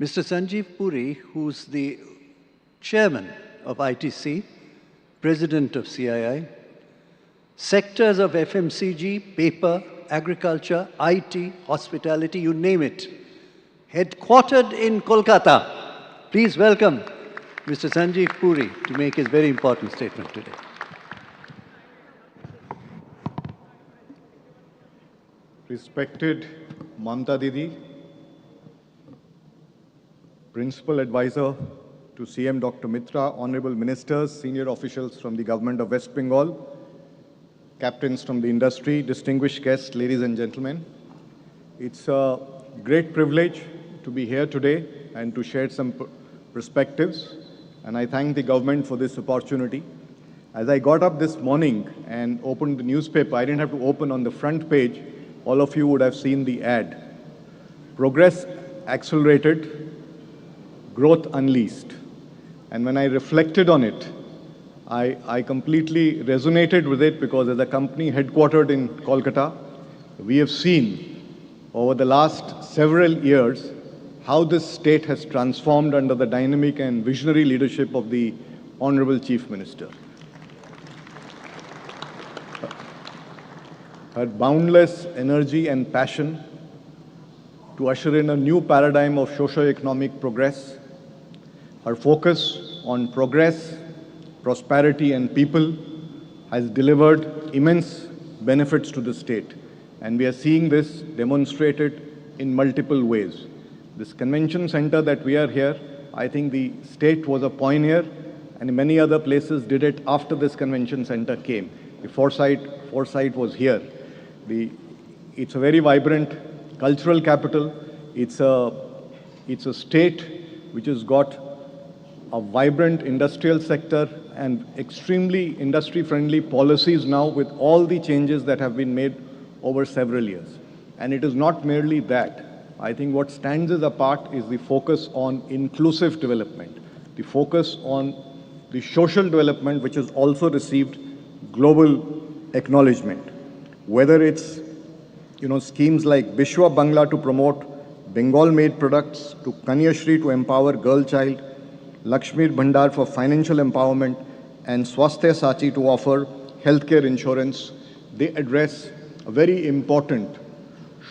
Mr. Sanjiv Puri, who's the chairman of ITC, president of CII, sectors of FMCG, paper, agriculture, IT, hospitality, you name it, headquartered in Kolkata. Please welcome Mr. Sanjiv Puri to make his very important statement today. Respected Mamta Didi, Principal Advisor to CM Dr. Mitra, Honorable Ministers, senior officials from the Government of West Bengal, captains from the industry, distinguished guests, ladies and gentlemen. It's a great privilege to be here today and to share some perspectives, and I thank the government for this opportunity. As I got up this morning and opened the newspaper, I didn't have to open on the front page. All of you would have seen the ad. Progress accelerated, growth unleashed. And when I reflected on it, I completely resonated with it, because as a company headquartered in Kolkata, we have seen over the last several years how this state has transformed under the dynamic and visionary leadership of the Honorable Chief Minister. Her boundless energy and passion to usher in a new paradigm of socio-economic progress, her focus on progress, prosperity and people has delivered immense benefits to the state. And we are seeing this demonstrated in multiple ways. This convention center that we are here, I think the state was a pioneer, and many other places did it after this convention center came. The foresight was here. It's a very vibrant cultural capital. It's a state which has got a vibrant industrial sector and extremely industry-friendly policies now, with all the changes that have been made over several years. And it is not merely that. I think what stands us apart is the focus on inclusive development, the focus on the social development, which has also received global acknowledgement. Whether it's schemes like Bishwa Bangla to promote Bengal-made products, to Kanyashri to empower girl child, Lakshmir Bhandar for financial empowerment, and Swasthya Sachi to offer healthcare insurance, they address a very important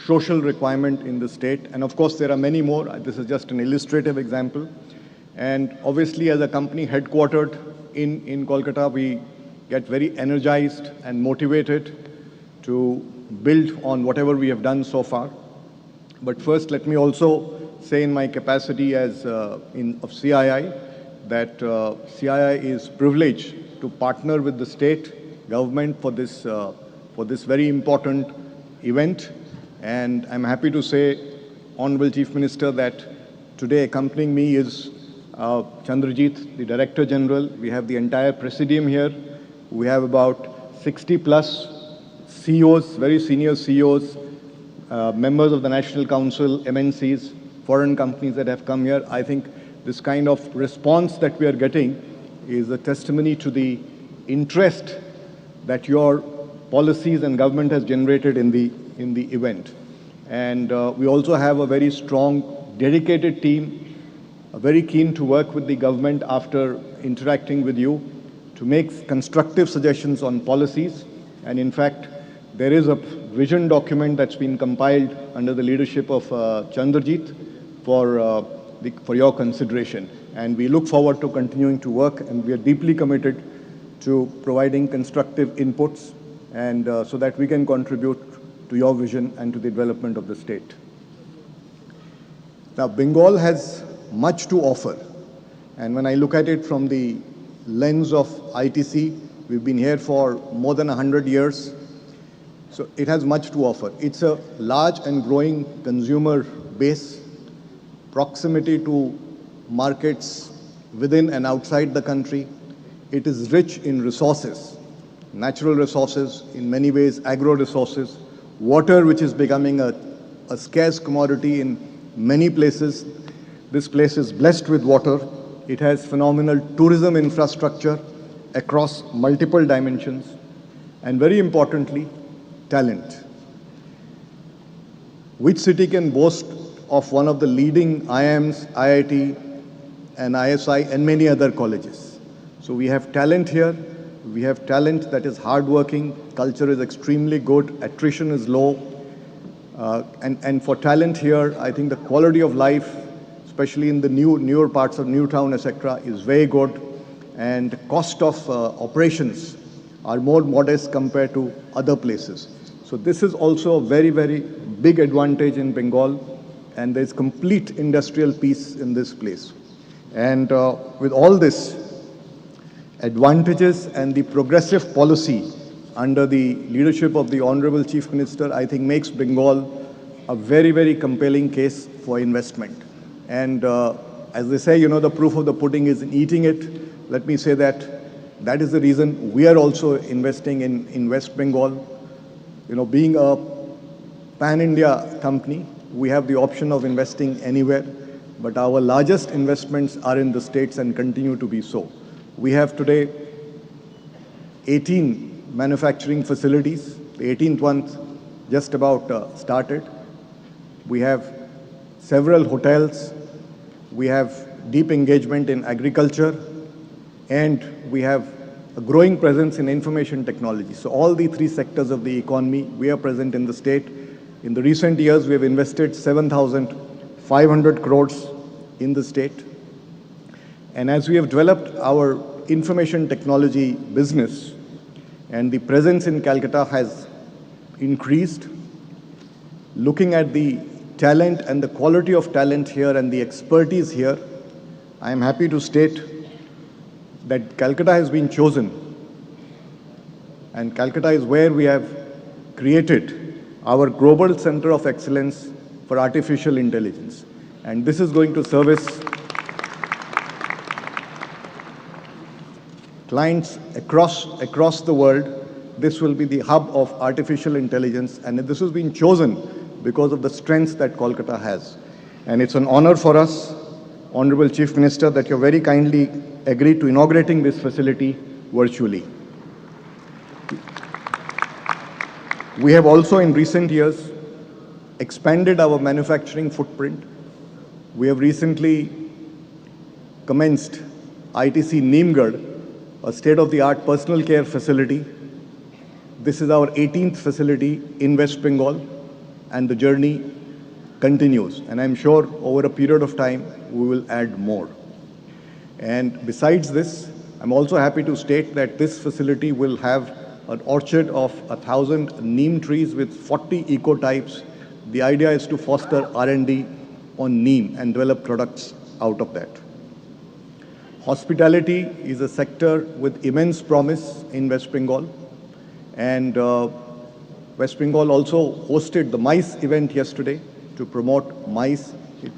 social requirement in the state. And of course, there are many more. This is just an illustrative example. And obviously, as a company headquartered in Kolkata, we get very energized and motivated to build on whatever we have done so far. But first, let me also say, in my capacity as of CII, that CII is privileged to partner with the state government for this very important event. And I'm happy to say, Honorable Chief Minister, that today accompanying me is Chandrajit, the Director General. We have the entire Presidium here. We have about 60 plus CEOs, very senior CEOs, members of the National Council, MNCs, foreign companies that have come here. I think this kind of response that we are getting is a testimony to the interest that your policies and government has generated in the event. And we also have a very strong, dedicated team, very keen to work with the government after interacting with you to make constructive suggestions on policies. And in fact, there is a vision document that's been compiled under the leadership of Chandrajit for your consideration. And we look forward to continuing to work, and we are deeply committed to providing constructive inputs, and so that we can contribute to your vision and to the development of the state. Now, Bengal has much to offer. And when I look at it from the lens of ITC, we've been here for more than 100 years. So it has much to offer. It's a large and growing consumer base, proximity to markets within and outside the country. It is rich in resources, natural resources, in many ways agro resources, water, which is becoming a scarce commodity in many places. This place is blessed with water. It has phenomenal tourism infrastructure across multiple dimensions, and very importantly, talent. Which city can boast of one of the leading IIMs, IIT, and ISI, and many other colleges. So we have talent here. We have talent that is hardworking. Culture is extremely good. Attrition is low. And for talent here, I think the quality of life, especially in the newer parts of Newtown, etc., is very good. And cost of operations are more modest compared to other places. So this is also a very, very big advantage in Bengal, and there's complete industrial peace in this place. And with all this advantages and the progressive policy under the leadership of the Honorable Chief Minister, I think makes Bengal a very, very compelling case for investment. And as they say, you know, the proof of the pudding is in eating it. Let me say that that is the reason we are also investing in West Bengal. You know, being a pan-India company, we have the option of investing anywhere, but our largest investments are in the states and continue to be so. We have today 18 manufacturing facilities. The 18th one just about started. We have several hotels. We have deep engagement in agriculture, and we have a growing presence in information technology. So all the three sectors of the economy, we are present in the state. In the recent years, we have invested 7,500 crores in the state. And as we have developed our information technology business, and the presence in Calcutta has increased, looking at the talent and the quality of talent here and the expertise here, I am happy to state that Calcutta has been chosen, and Calcutta is where we have created our Global Center of Excellence for Artificial Intelligence. And this is going to service clients across the world. This will be the hub of artificial intelligence, and this has been chosen because of the strengths that Kolkata has. And it's an honor for us, Honorable Chief Minister, that you very kindly agreed to inaugurating this facility virtually. We have also in recent years expanded our manufacturing footprint. We have recently commenced ITC Neemgarh, a state-of-the-art personal care facility. This is our 18th facility in West Bengal, and the journey continues. And I'm sure over a period of time, we will add more. And besides this, I'm also happy to state that this facility will have an orchard of 1,000 neem trees with 40 ecotypes. The idea is to foster R&D on neem and develop products out of that. Hospitality is a sector with immense promise in West Bengal. And West Bengal also hosted the MICE event yesterday to promote MICE.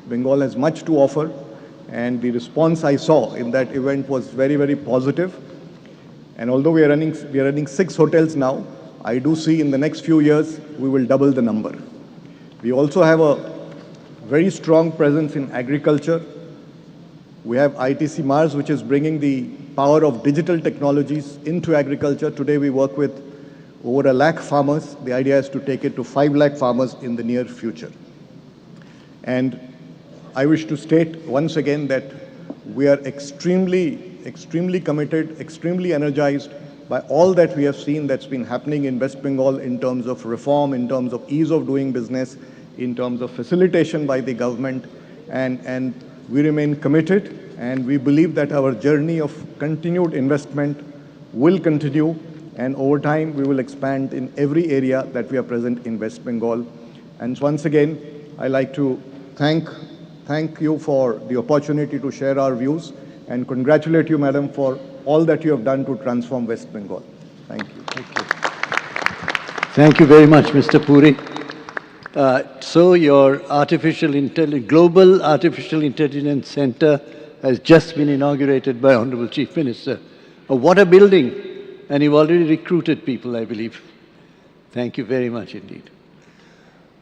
Bengal has much to offer, and the response I saw in that event was very, very positive. And although we are running 6 hotels now, I do see in the next few years we will double the number. We also have a very strong presence in agriculture. We have ITC Mars, which is bringing the power of digital technologies into agriculture. Today we work with over 1 lakh farmers. The idea is to take it to 5 lakh farmers in the near future. And I wish to state once again that we are extremely committed, extremely energized by all that we have seen that's been happening in West Bengal in terms of reform, in terms of ease of doing business, in terms of facilitation by the government. And we remain committed, and we believe that our journey of continued investment will continue, and over time we will expand in every area that we are present in West Bengal. And once again, I like to thank you for the opportunity to share our views, and congratulate you, Madam, for all that you have done to transform West Bengal. Thank you. Thank you. Thank you very much, Mr. Puri. So your Global Artificial Intelligence Center has just been inaugurated by Honorable Chief Minister. What a building! And you've already recruited people, I believe. Thank you very much indeed.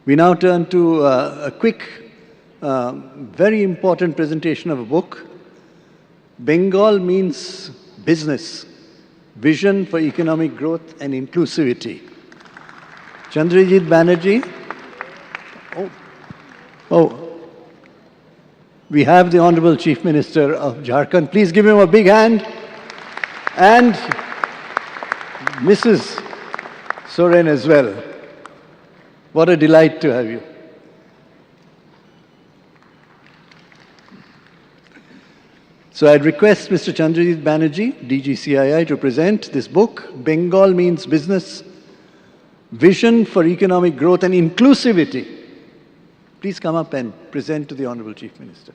We now turn to a quick, very important presentation of a book. Bengal means business, vision for economic growth and inclusivity. Chandrajit Banerjee. we have the Honorable Chief Minister of Jharkhand. Please give him a big hand. And Mrs. Soren as well. What a delight to have you. So I'd request Mr. Chandrajit Banerjee, DGCII, to present this book, Bengal Means Business, Vision for Economic Growth and Inclusivity. Please come up and present to the Honorable Chief Minister.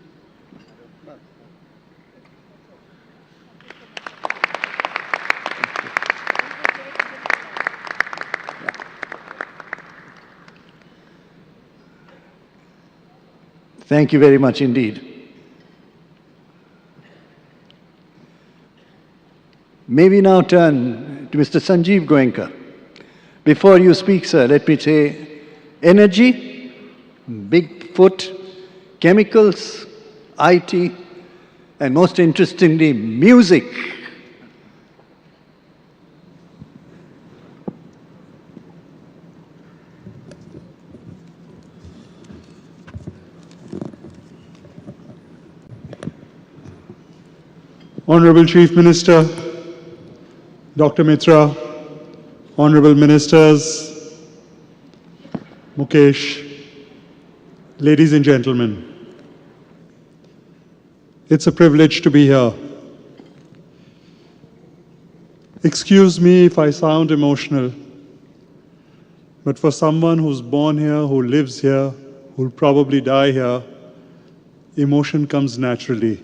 Thank you very much indeed. May we now turn to Mr. Sanjiv Goenka. Before you speak, sir, let me say energy, Bigfoot, chemicals, IT, and most interestingly, music. Honorable Chief Minister, Dr. Mitra, Honorable Ministers, Mukesh, ladies and gentlemen, it's a privilege to be here. Excuse me if I sound emotional, but for someone who's born here, who lives here, who'll probably die here, emotion comes naturally.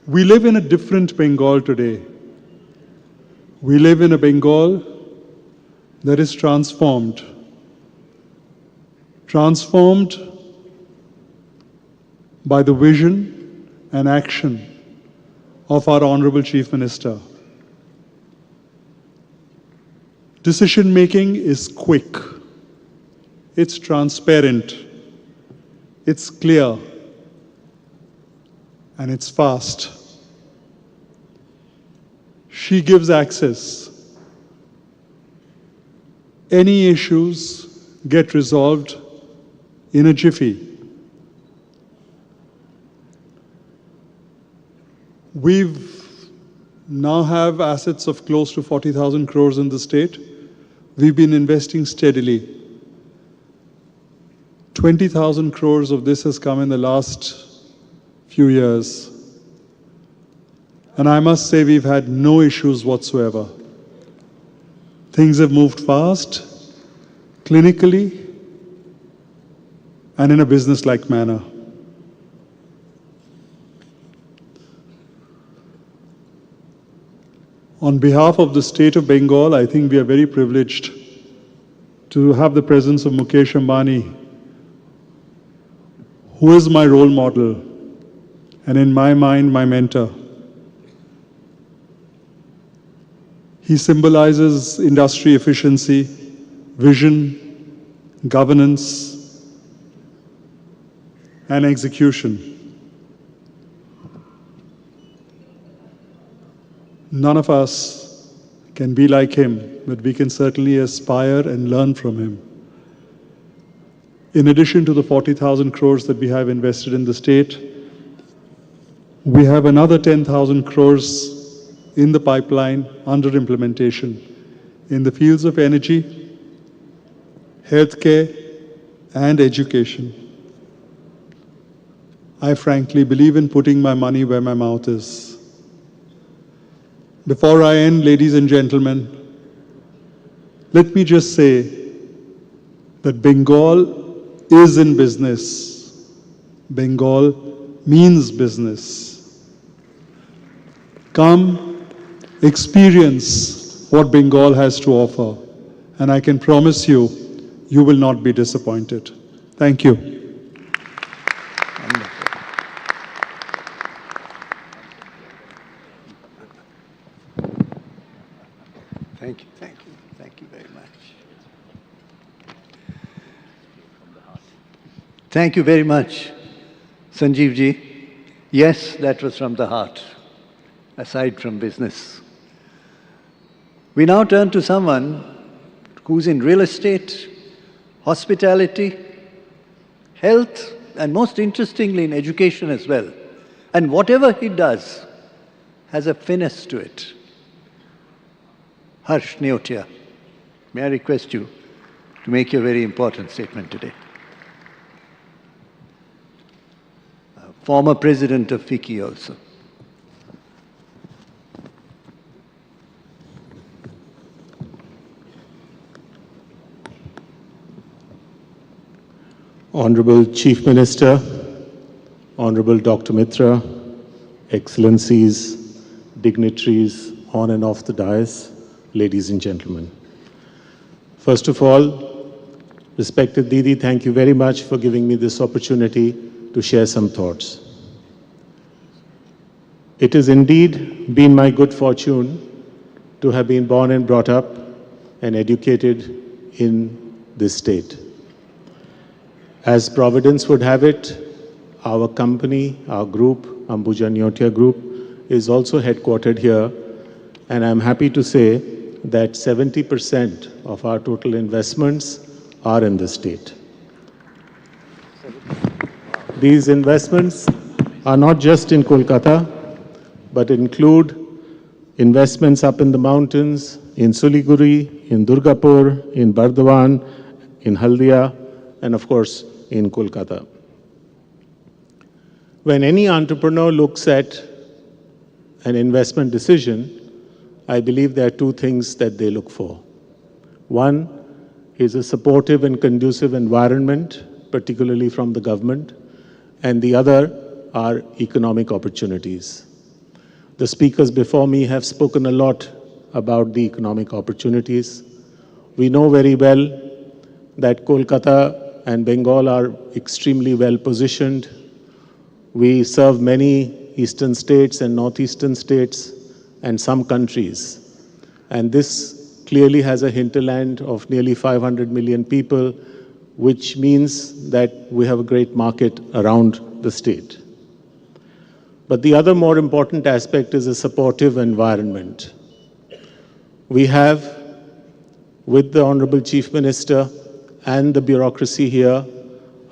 We live in a different Bengal today. We live in a Bengal that is transformed. Transformed by the vision and action of our Honorable Chief Minister. Decision making is quick. It's transparent. It's clear. And it's fast. She gives access. Any issues get resolved in a jiffy. We've now have assets of close to 40,000 crores in the state. We've been investing steadily. 20,000 crores of this has come in the last few years. And I must say we've had no issues whatsoever. Things have moved fast, clinically, and in a business-like manner. On behalf of the state of Bengal, I think we are very privileged to have the presence of Mukesh Ambani, who is my role model, and in my mind, my mentor. He symbolizes industry efficiency, vision, governance, and execution. None of us can be like him, but we can certainly aspire and learn from him. In addition to the 40,000 crores that we have invested in the state, we have another 10,000 crores in the pipeline under implementation in the fields of energy, healthcare, and education. I frankly believe in putting my money where my mouth is. Before I end, ladies and gentlemen, let me just say that Bengal is in business. Bengal means business. Come, experience what Bengal has to offer, and I can promise you, you will not be disappointed. Thank you. Thank you very much. Thank you very much, Sanjeev ji. Yes, that was from the heart, aside from business. We now turn to someone who's in real estate, hospitality, health, and most interestingly in education as well. And whatever he does has a finesse to it. Harsh Neotia, may I request you to make your very important statement today. Former president of FICCI also. Honorable Chief Minister, Honorable Dr. Mitra, Excellencies, dignitaries on and off the dais, ladies and gentlemen. First of all, respected Didi, thank you very much for giving me this opportunity to share some thoughts. It has indeed been my good fortune to have been born and brought up and educated in this state. As Providence would have it, our company, our group, Ambuja Neotia Group, is also headquartered here, and I'm happy to say that 70% of our total investments are in the state. These investments are not just in Kolkata, but include investments up in the mountains, in Siliguri, in Durgapur, in Bardhaman, in Haldia, and of course, in Kolkata. When any entrepreneur looks at an investment decision, I believe there are two things that they look for. One is a supportive and conducive environment, particularly from the government, and the other are economic opportunities. The speakers before me have spoken a lot about the economic opportunities. We know very well that Kolkata and Bengal are extremely well positioned. We serve many eastern states and northeastern states and some countries. And this clearly has a hinterland of nearly 500 million people, which means that we have a great market around the state. But the other more important aspect is a supportive environment. We have, with the Honorable Chief Minister and the bureaucracy here,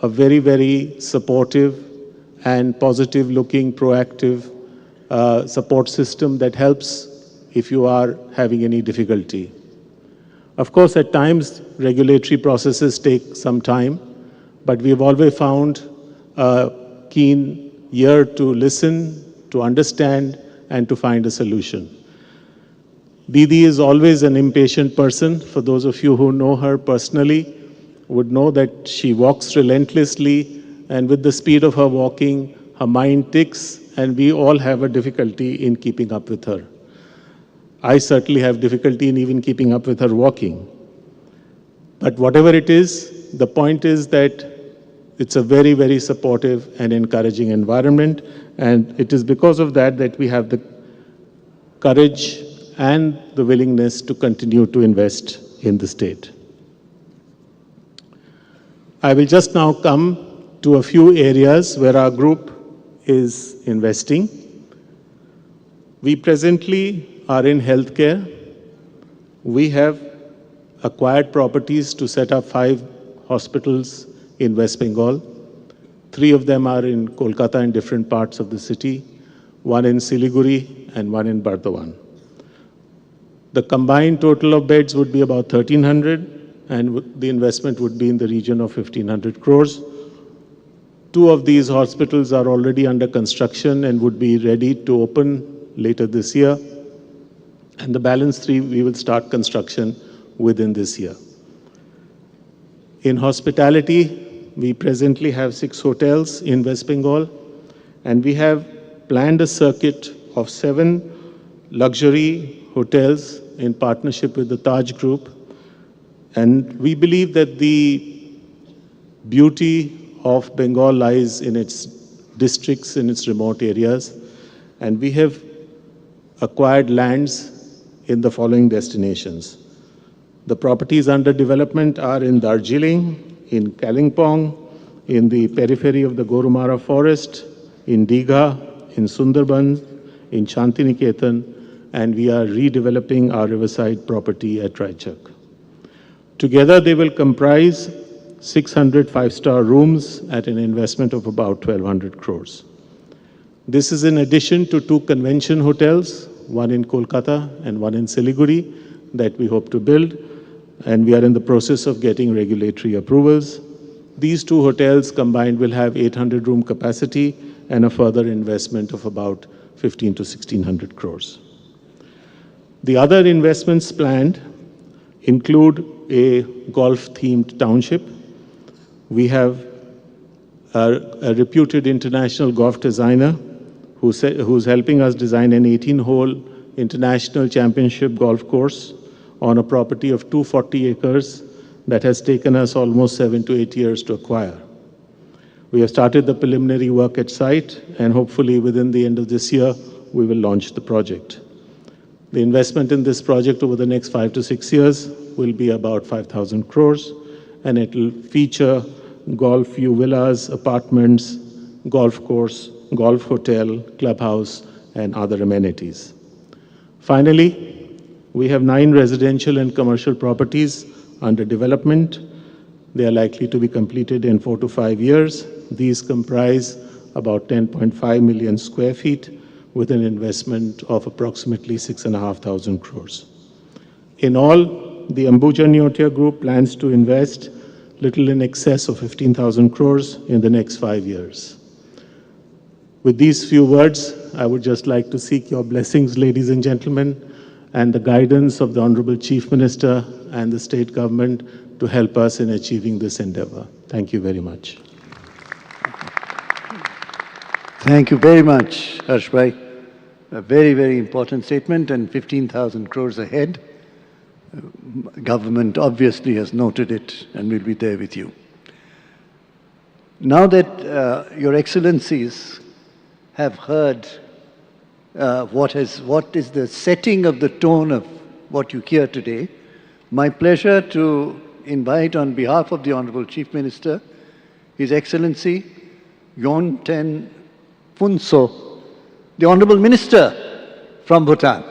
a very, very supportive and positive-looking, proactive support system that helps if you are having any difficulty. Of course, at times, regulatory processes take some time, but we've always found a keen ear to listen, to understand, and to find a solution. Didi is always an impatient person. For those of you who know her personally, would know that she walks relentlessly, and with the speed of her walking, her mind ticks, and we all have a difficulty in keeping up with her. I certainly have difficulty in even keeping up with her walking. But whatever it is, the point is that it's a very, very supportive and encouraging environment, and it is because of that that we have the courage and the willingness to continue to invest in the state. I will just now come to a few areas where our group is investing. We presently are in healthcare. We have acquired properties to set up 5 hospitals in West Bengal. 3 of them are in Kolkata in different parts of the city, 1 in Siliguri and 1 in Bardhaman. The combined total of beds would be about 1,300, and the investment would be in the region of 1,500 crores. 2 of these hospitals are already under construction and would be ready to open later this year. And the balance 3, we will start construction within this year. In hospitality, we presently have 6 hotels in West Bengal, and we have planned a circuit of 7 luxury hotels in partnership with the Taj Group. And we believe that the beauty of Bengal lies in its districts, in its remote areas. And we have acquired lands in the following destinations. The properties under development are in Darjeeling, in Kalimpong, in the periphery of the Gorumara forest, in Digha, in Sundarban, in Shantiniketan, and we are redeveloping our riverside property at Raichak. Together they will comprise 600 five-star rooms at an investment of about 1,200 crores. This is in addition to 2 convention hotels, one in Kolkata and one in Siliguri, that we hope to build, and we are in the process of getting regulatory approvals. These 2 hotels combined will have 800 room capacity and a further investment of about 15 to 1,600 crores. The other investments planned include a golf-themed township. We have a reputed international golf designer who's helping us design an 18-hole international championship golf course on a property of 240 acres that has taken us almost 7 to 8 years to acquire. We have started the preliminary work at site, and hopefully within the end of this year, we will launch the project. The investment in this project over the next 5 to 6 years will be about 5,000 crores, and it will feature golf view villas, apartments, golf course, golf hotel, clubhouse, and other amenities. Finally, we have 9 residential and commercial properties under development. They are likely to be completed in 4 to 5 years. These comprise about 10.5 million square feet with an investment of approximately 6,500 crores. In all, the Ambuja Neotia Group plans to invest little in excess of 15,000 crores in the next 5 years. With these few words, I would just like to seek your blessings, ladies and gentlemen, and the guidance of the Honorable Chief Minister and the state government to help us in achieving this endeavor. Thank you very much. Thank you very much, Harshbhai. A very, very important statement, and 15,000 crores ahead. Government obviously has noted it and will be there with you. Now that Your Excellencies have heard what is the setting of the tone of what you hear today, my pleasure to invite on behalf of the Honorable Chief Minister, His Excellency Yonten Phunso, the Honorable Minister from Bhutan.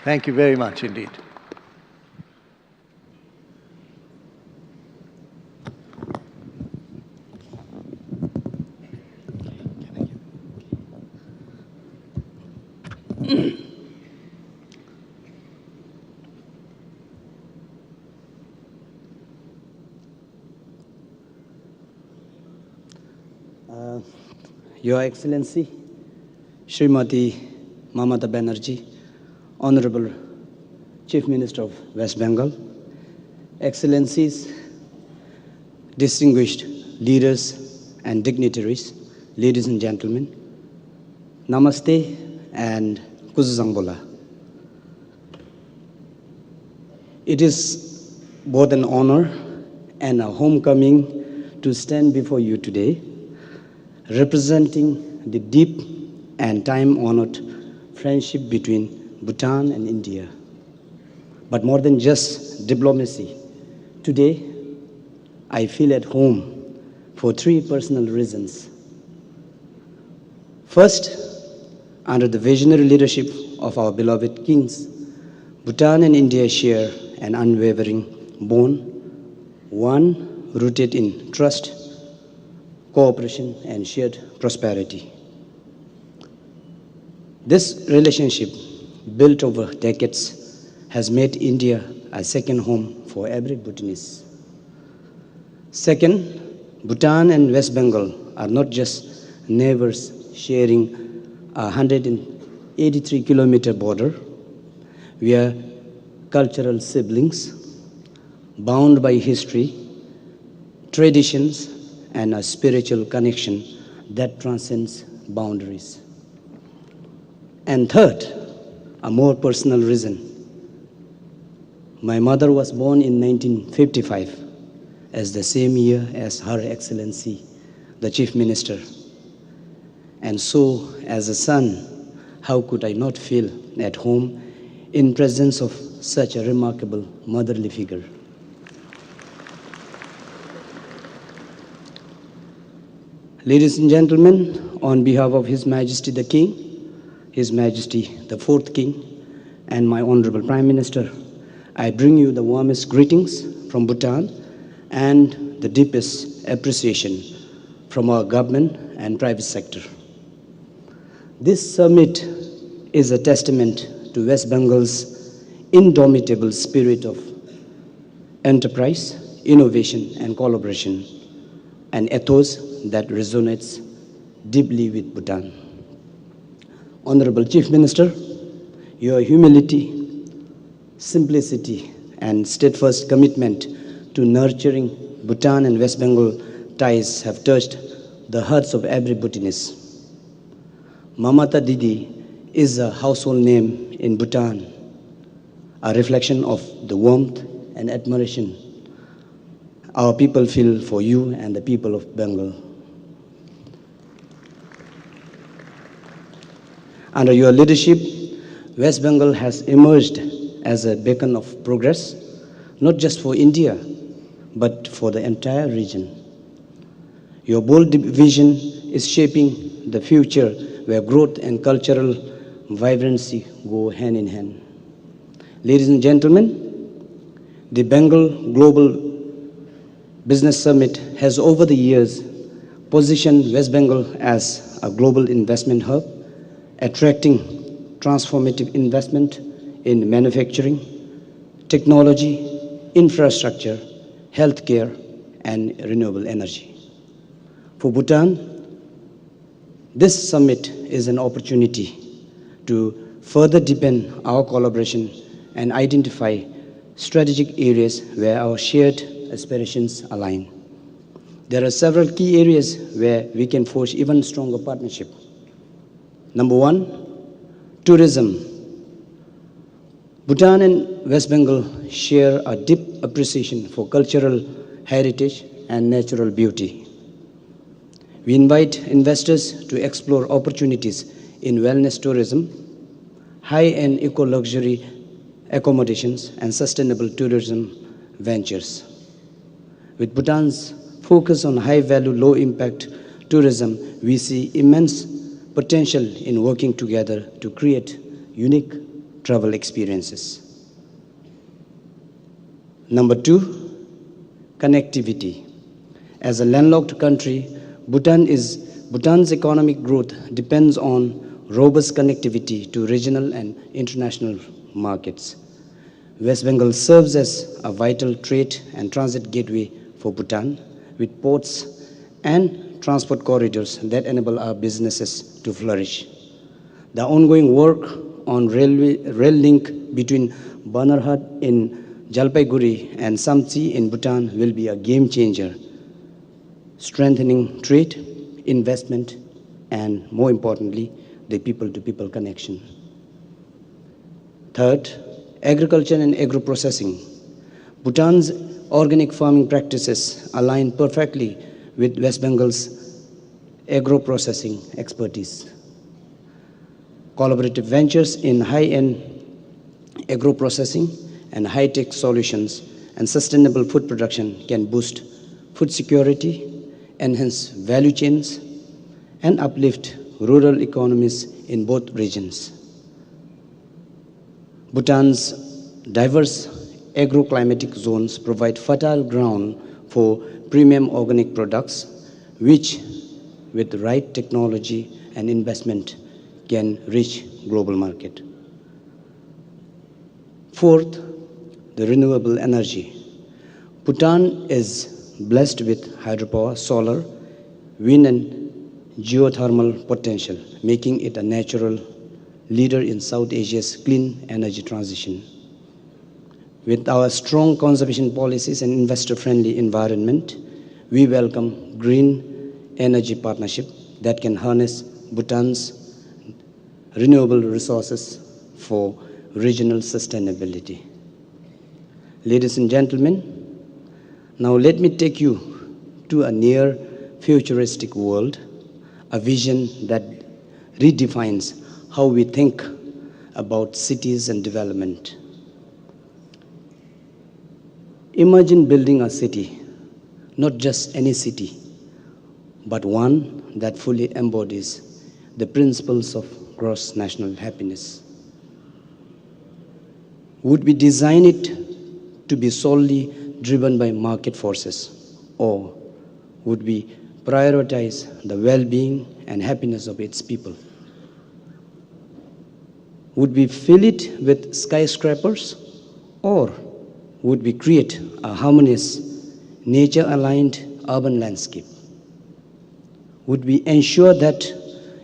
Thank you very much indeed. Your Excellency, Srimati Mamata Banerjee, Honorable Chief Minister of West Bengal, Excellencies, distinguished leaders and dignitaries, ladies and gentlemen, Namaste and Kuzuzangbola. It is both an honor and a homecoming to stand before you today, representing the deep and time-honored friendship between Bhutan and India. But more than just diplomacy, today I feel at home for 3 personal reasons. First, under the visionary leadership of our beloved kings, Bhutan and India share an unwavering bond, one rooted in trust, cooperation, and shared prosperity. This relationship, built over decades, has made India a second home for every Bhutanese. Second, Bhutan and West Bengal are not just neighbors sharing a 183-kilometer border. We are cultural siblings, bound by history, traditions, and a spiritual connection that transcends boundaries. And third, a more personal reason. My mother was born in 1955, as the same year as Her Excellency, the Chief Minister. And so, as a son, how could I not feel at home in presence of such a remarkable motherly figure? Ladies and gentlemen, on behalf of His Majesty the King, His Majesty the Fourth King, and my Honorable Prime Minister, I bring you the warmest greetings from Bhutan and the deepest appreciation from our government and private sector. This summit is a testament to West Bengal's indomitable spirit of enterprise, innovation, and collaboration, an ethos that resonates deeply with Bhutan. Honorable Chief Minister, your humility, simplicity, and steadfast commitment to nurturing Bhutan and West Bengal ties have touched the hearts of every Bhutanese. Mamata Didi is a household name in Bhutan, a reflection of the warmth and admiration our people feel for you and the people of Bengal. Under your leadership, West Bengal has emerged as a beacon of progress, not just for India, but for the entire region. Your bold vision is shaping the future where growth and cultural vibrancy go hand in hand. Ladies and gentlemen, the Bengal Global Business Summit has over the years positioned West Bengal as a global investment hub, attracting transformative investment in manufacturing, technology, infrastructure, healthcare, and renewable energy. For Bhutan, this summit is an opportunity to further deepen our collaboration and identify strategic areas where our shared aspirations align. There are several key areas where we can forge even stronger partnership. Number one, tourism. Bhutan and West Bengal share a deep appreciation for cultural heritage and natural beauty. We invite investors to explore opportunities in wellness tourism, high-end eco-luxury accommodations, and sustainable tourism ventures. With Bhutan's focus on high-value, low-impact tourism, we see immense potential in working together to create unique travel experiences. Number two, connectivity. As a landlocked country, Bhutan's economic growth depends on robust connectivity to regional and international markets. West Bengal serves as a vital trade and transit gateway for Bhutan, with ports and transport corridors that enable our businesses to flourish. The ongoing work on rail link between Banarhat in Jalpaiguri and Samchi in Bhutan will be a game changer, strengthening trade, investment, and more importantly, the people-to-people connection. Third, agriculture and agro-processing. Bhutan's organic farming practices align perfectly with West Bengal's agro-processing expertise. Collaborative ventures in high-end agro-processing and high-tech solutions and sustainable food production can boost food security, enhance value chains, and uplift rural economies in both regions. Bhutan's diverse agroclimatic zones provide fertile ground for premium organic products, which, with the right technology and investment, can reach global market. Fourth, the renewable energy. Bhutan is blessed with hydropower, solar, wind, and geothermal potential, making it a natural leader in South Asia's clean energy transition. With our strong conservation policies and investor-friendly environment, we welcome green energy partnership that can harness Bhutan's renewable resources for regional sustainability. Ladies and gentlemen, now let me take you to a near futuristic world, a vision that redefines how we think about cities and development. Imagine building a city, not just any city, but one that fully embodies the principles of gross national happiness. Would we design it to be solely driven by market forces, or would we prioritize the well-being and happiness of its people? Would we fill it with skyscrapers, or would we create a harmonious, nature-aligned urban landscape? Would we ensure that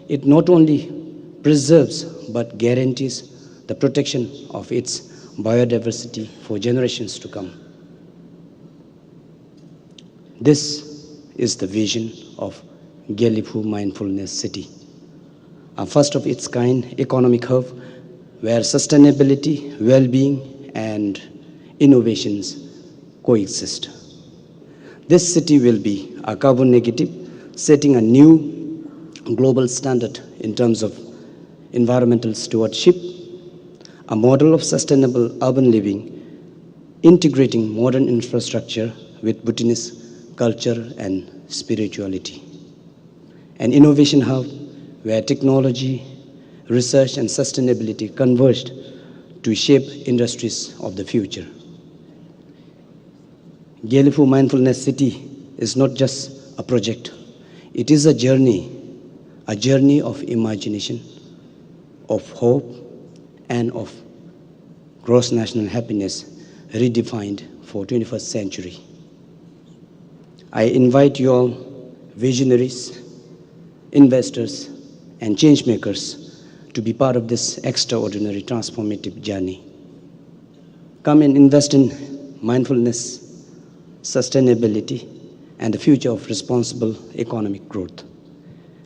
it not only preserves but guarantees the protection of its biodiversity for generations to come? This is the vision of Gyaliphu Mindfulness City, a first of its kind economic hub where sustainability, well-being, and innovations coexist. This city will be a carbon negative, setting a new global standard in terms of environmental stewardship, a model of sustainable urban living, integrating modern infrastructure with Bhutanese culture and spirituality. An innovation hub where technology, research, and sustainability converged to shape industries of the future. Gyaliphu Mindfulness City is not just a project. It is a journey of imagination, of hope, and of gross national happiness redefined for 21st century. I invite you all, visionaries, investors, and change makers, to be part of this extraordinary transformative journey. Come and invest in mindfulness, sustainability, and the future of responsible economic growth.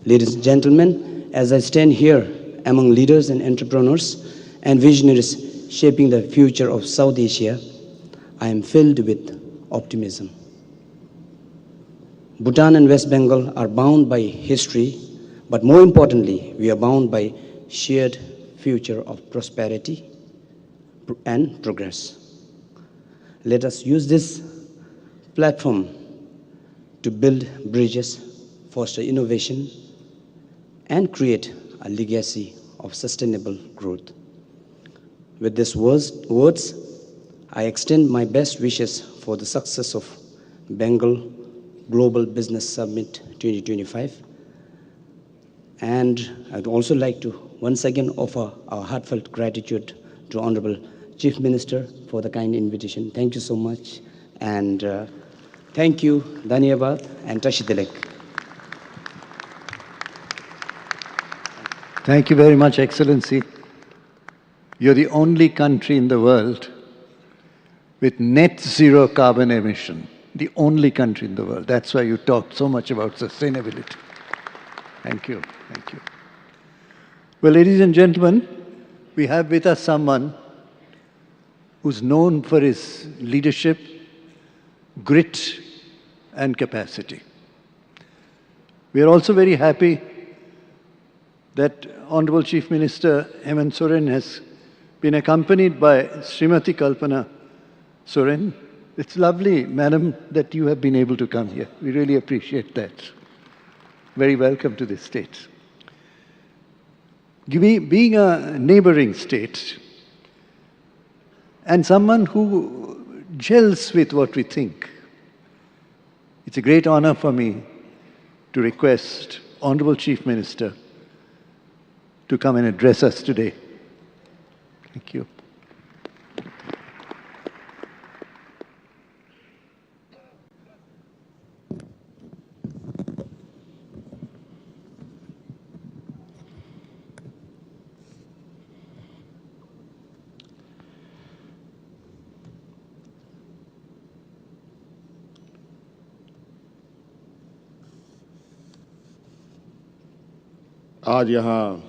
Ladies and gentlemen, as I stand here among leaders and entrepreneurs and visionaries shaping the future of South Asia, I am filled with optimism. Bhutan and West Bengal are bound by history, but more importantly, we are bound by shared future of prosperity and progress. Let us use this platform to build bridges, foster innovation, and create a legacy of sustainable growth. With these words, I extend my best wishes for the success of Bengal Global Business Summit 2025. And I'd also like to once again offer our heartfelt gratitude to Honorable Chief Minister for the kind invitation. Thank you so much. And thank you, Dhanyavad and Tashidilek. Thank you very much, Excellency. You're the only country in the world with net zero carbon emission. The only country in the world. That's why you talked so much about sustainability. Thank you. Thank you. Well, ladies and gentlemen, we have with us someone who's known for his leadership, grit, and capacity. We are also very happy that Honorable Chief Minister Hemant Soren has been accompanied by Srimati Kalpana Soren. It's lovely, madam, that you have been able to come here. We really appreciate that. Very welcome to this state. Being a neighboring state and someone who gels with what we think, it's a great honor for me to request Honorable Chief Minister to come and address us today. Thank you. आज यहाँ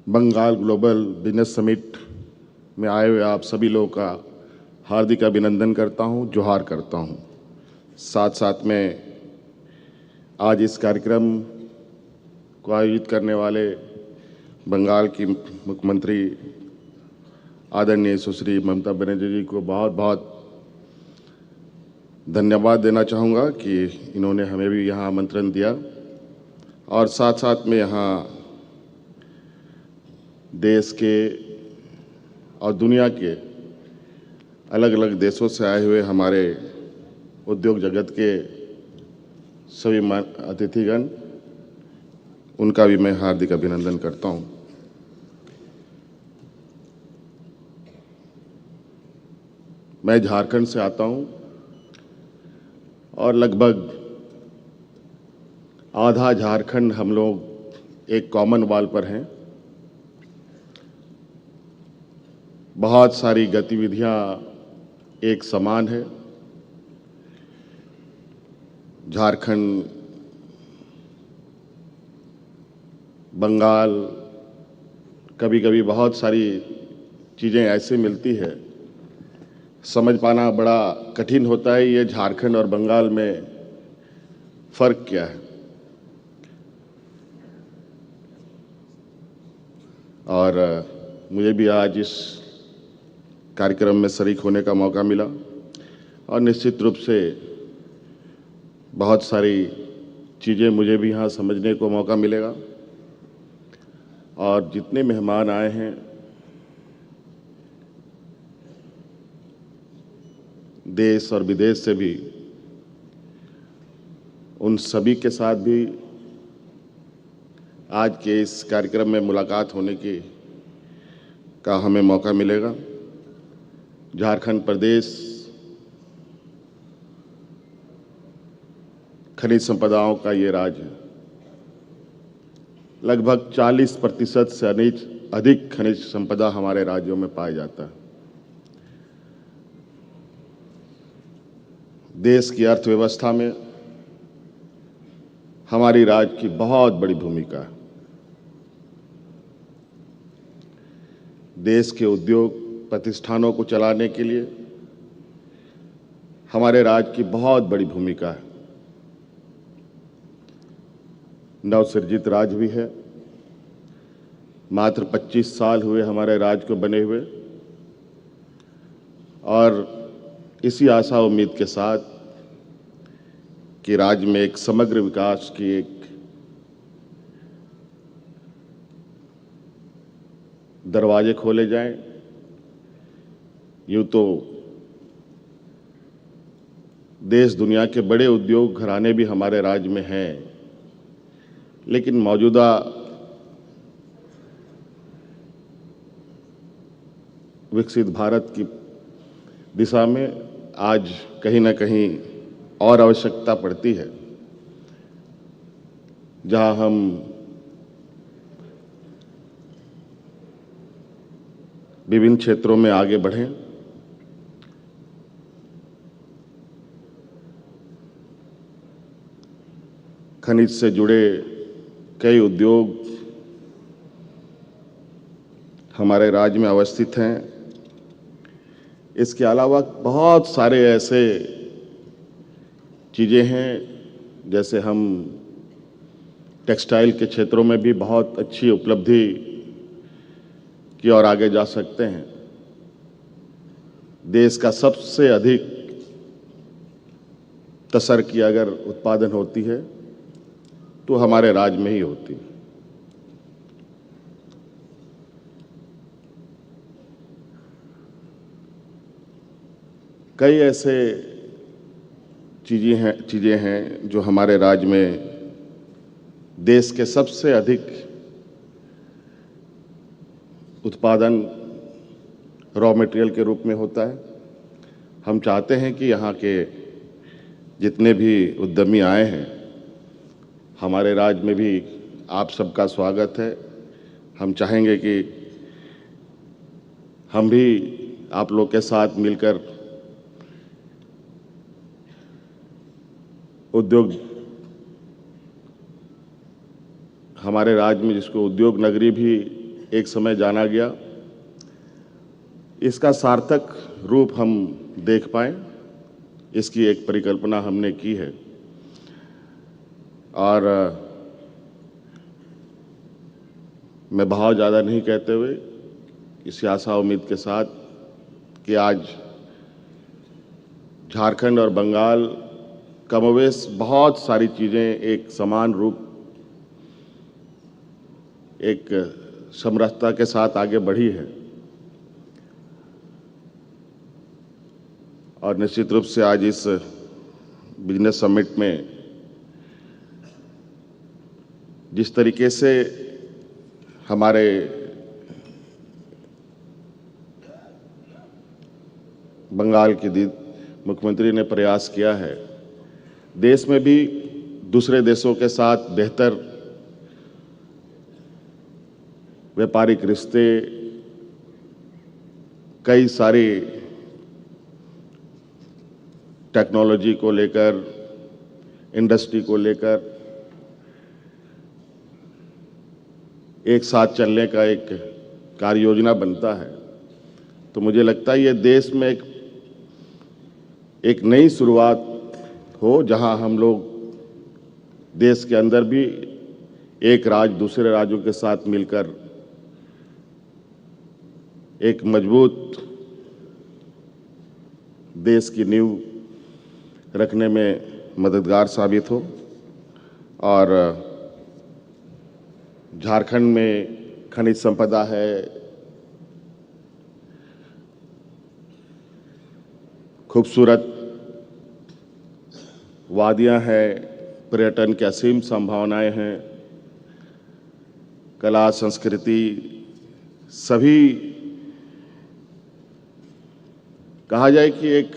Bengal global business summit में आए हुए आप सभी लोगों का हार्दिक अभिनंदन करता हूं, जोहार करता हूं। साथ साथ में आज इस कार्यक्रम को आयोजित करने वाले बंगाल की मुख्यमंत्री आदरणीय सुश्री ममता बनर्जी जी को बहुत बहुत धन्यवाद देना चाहूँगा कि इन्होंने हमें भी यहाँ आमंत्रण दिया और साथ साथ में यहाँ देश के और दुनिया के अलग अलग देशों से आए हुए हमारे उद्योग जगत के सभी अतिथिगण, उनका भी मैं हार्दिक अभिनंदन करता हूँ। मैं झारखंड से आता हूँ और लगभग आधा झारखंड हम लोग एक कॉमन वॉल पर हैं। बहुत सारी गतिविधियां एक समान है। झारखंड, बंगाल, कभी कभी बहुत सारी चीज़ें ऐसे मिलती है, समझ पाना बड़ा कठिन होता है ये झारखंड और बंगाल में फ़र्क क्या है। और मुझे भी आज इस कार्यक्रम में शरीक होने का मौका मिला और निश्चित रूप से बहुत सारी चीज़ें मुझे भी यहाँ समझने को मौका मिलेगा। और जितने मेहमान आए हैं, देश और विदेश से भी, उन सभी के साथ भी आज के इस कार्यक्रम में मुलाकात होने का हमें मौका मिलेगा। झारखंड प्रदेश खनिज संपदाओं का ये राज्य है। लगभग 40% से अधिक खनिज संपदा हमारे राज्यों में पाया जाता है। देश की अर्थव्यवस्था में हमारी राज्य की बहुत बड़ी भूमिका है। देश के उद्योग प्रतिष्ठानों को चलाने के लिए हमारे राज्य की बहुत बड़ी भूमिका है। नवसृजित राज्य भी है। मात्र 25 साल हुए हमारे राज्य को बने हुए, और इसी आशा उम्मीद के साथ कि राज्य में एक समग्र विकास की एक दरवाजे खोले जाएं। यूँ तो देश दुनिया के बड़े उद्योग घराने भी हमारे राज्य में हैं, लेकिन मौजूदा विकसित भारत की दिशा में आज कहीं ना कहीं और आवश्यकता पड़ती है, जहां हम विभिन्न क्षेत्रों में आगे बढ़ें। खनिज से जुड़े कई उद्योग हमारे राज्य में अवस्थित हैं। इसके अलावा बहुत सारे ऐसे चीज़ें हैं, जैसे हम टेक्सटाइल के क्षेत्रों में भी बहुत अच्छी उपलब्धि की ओर आगे जा सकते हैं। देश का सबसे अधिक तसर की अगर उत्पादन होती है तो हमारे राज्य में ही होती है। कई ऐसे चीज़ें हैं जो हमारे राज्य में देश के सबसे अधिक उत्पादन रॉ मटेरियल के रूप में होता है। हम चाहते हैं कि यहाँ के जितने भी उद्यमी आए हैं, हमारे राज्य में भी आप सबका स्वागत है। हम चाहेंगे कि हम भी आप लोग के साथ मिलकर उद्योग, हमारे राज्य में जिसको उद्योग नगरी भी एक समय जाना गया, इसका सार्थक रूप हम देख पाएं, इसकी एक परिकल्पना हमने की है। और मैं बहुत ज़्यादा नहीं कहते हुए इसी आशा उम्मीद के साथ कि आज झारखंड और बंगाल कमोवेश बहुत सारी चीज़ें एक समान रूप एक समरसता के साथ आगे बढ़ी है और निश्चित रूप से आज इस बिजनेस समिट में जिस तरीके से हमारे बंगाल की मुख्यमंत्री ने प्रयास किया है, देश में भी दूसरे देशों के साथ बेहतर व्यापारिक रिश्ते, कई सारी टेक्नोलॉजी को लेकर, इंडस्ट्री को लेकर एक साथ चलने का एक कार्य योजना बनता है। तो मुझे लगता है ये देश में एक नई शुरुआत हो, जहां हम लोग देश के अंदर भी एक राज्य दूसरे राज्यों के साथ मिलकर एक मजबूत देश की नींव रखने में मददगार साबित हो। और झारखंड में खनिज संपदा है, खूबसूरत वादियां हैं, पर्यटन की असीम संभावनाएं हैं, कला संस्कृति सभी कहा जाए कि एक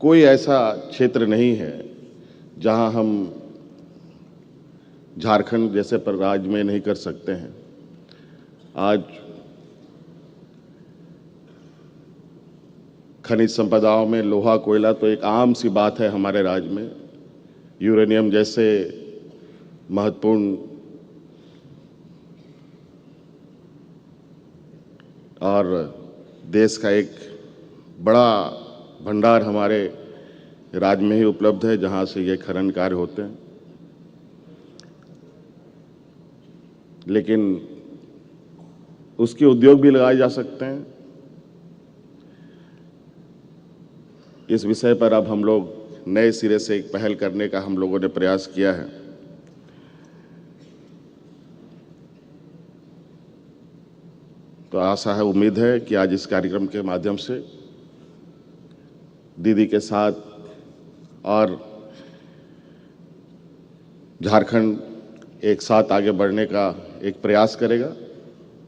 कोई ऐसा क्षेत्र नहीं है जहां हम झारखंड जैसे पर राज्य में नहीं कर सकते हैं। आज खनिज संपदाओं में लोहा कोयला तो एक आम सी बात है हमारे राज्य में, यूरेनियम जैसे महत्वपूर्ण और देश का एक बड़ा भंडार हमारे राज्य में ही उपलब्ध है, जहां से ये खनन कार्य होते हैं। लेकिन उसके उद्योग भी लगाए जा सकते हैं। इस विषय पर अब हम लोग नए सिरे से एक पहल करने का हम लोगों ने प्रयास किया है। तो आशा है, उम्मीद है कि आज इस कार्यक्रम के माध्यम से दीदी के साथ और झारखंड एक साथ आगे बढ़ने का एक प्रयास करेगा।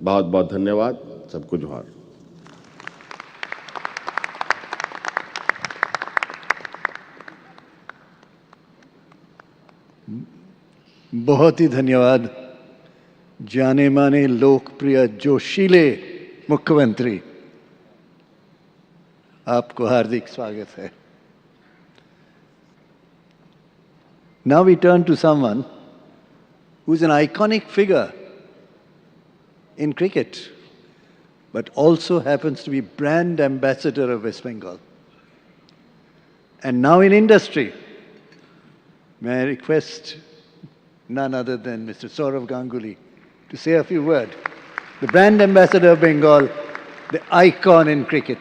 बहुत बहुत धन्यवाद, सबको जोहार। बहुत ही धन्यवाद जाने माने लोकप्रिय जोशीले मुख्यमंत्री, आपको हार्दिक स्वागत है। Now we turn to someone who's an iconic figure in cricket, but also happens to be brand ambassador of West Bengal. And now in industry, may I request none other than Mr. Sourav Ganguly to say a few words. The brand ambassador of Bengal, the icon in cricket.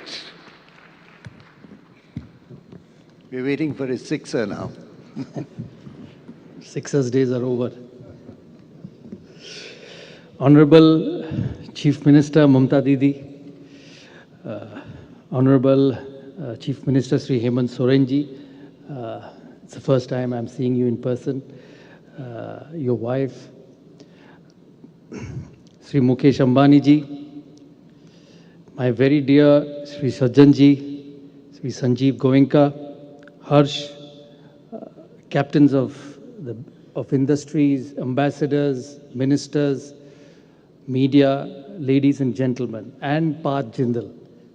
We're waiting for his sixer now. Sixers days are over. Honorable Chief Minister Mamta Didi, Honorable Chief Minister Sri Hemant Sorenji, it's the first time I'm seeing you in person. Your wife, Sri Mukesh Ambani ji, my very dear Sri Sajjan ji, Sri Sanjiv Goenka, Harsh, captains of industries, ambassadors, ministers, media, ladies and gentlemen, and Parth Jindal.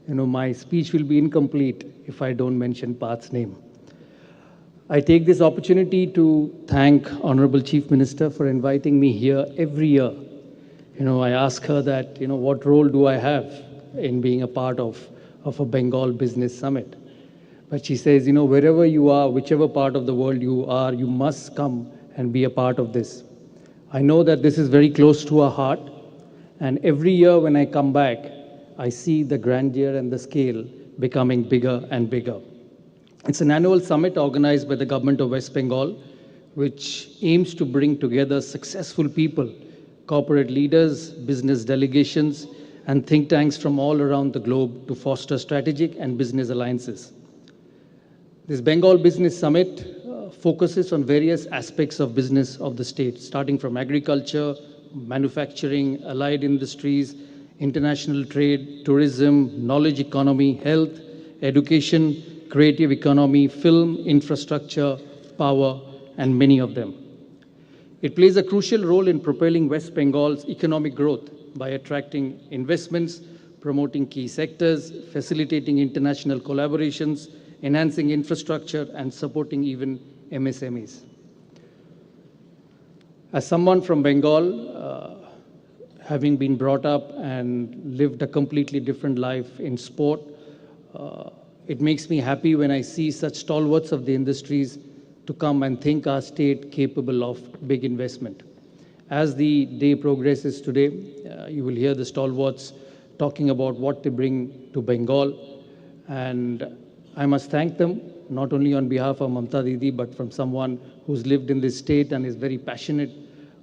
You know, my speech will be incomplete if I don't mention Parth's name. I take this opportunity to thank Honorable Chief Minister for inviting me here every year. You know, I ask her that, you know, what role do I have in being a part of a Bengal Business Summit? But she says, you know, wherever you are, whichever part of the world you are, you must come and be a part of this. I know that this is very close to our heart, and every year when I come back, I see the grandeur and the scale becoming bigger and bigger. It's an annual summit organized by the government of West Bengal, which aims to bring together successful people, corporate leaders, business delegations, and think tanks from all around the globe to foster strategic and business alliances. This Bengal Business Summit focuses on various aspects of business of the state, starting from agriculture, manufacturing, allied industries, international trade, tourism, knowledge economy, health, education, creative economy, film, infrastructure, power, and many of them. It plays a crucial role in propelling West Bengal's economic growth by attracting investments, promoting key sectors, facilitating international collaborations, enhancing infrastructure, and supporting even MSMEs. As someone from Bengal, having been brought up and lived a completely different life in sport, it makes me happy when I see such stalwarts of the industries to come and think our state capable of big investment. As the day progresses today, you will hear the stalwarts talking about what they bring to Bengal, and I must thank them, not only on behalf of Mamta Didi, but from someone who's lived in this state and is very passionate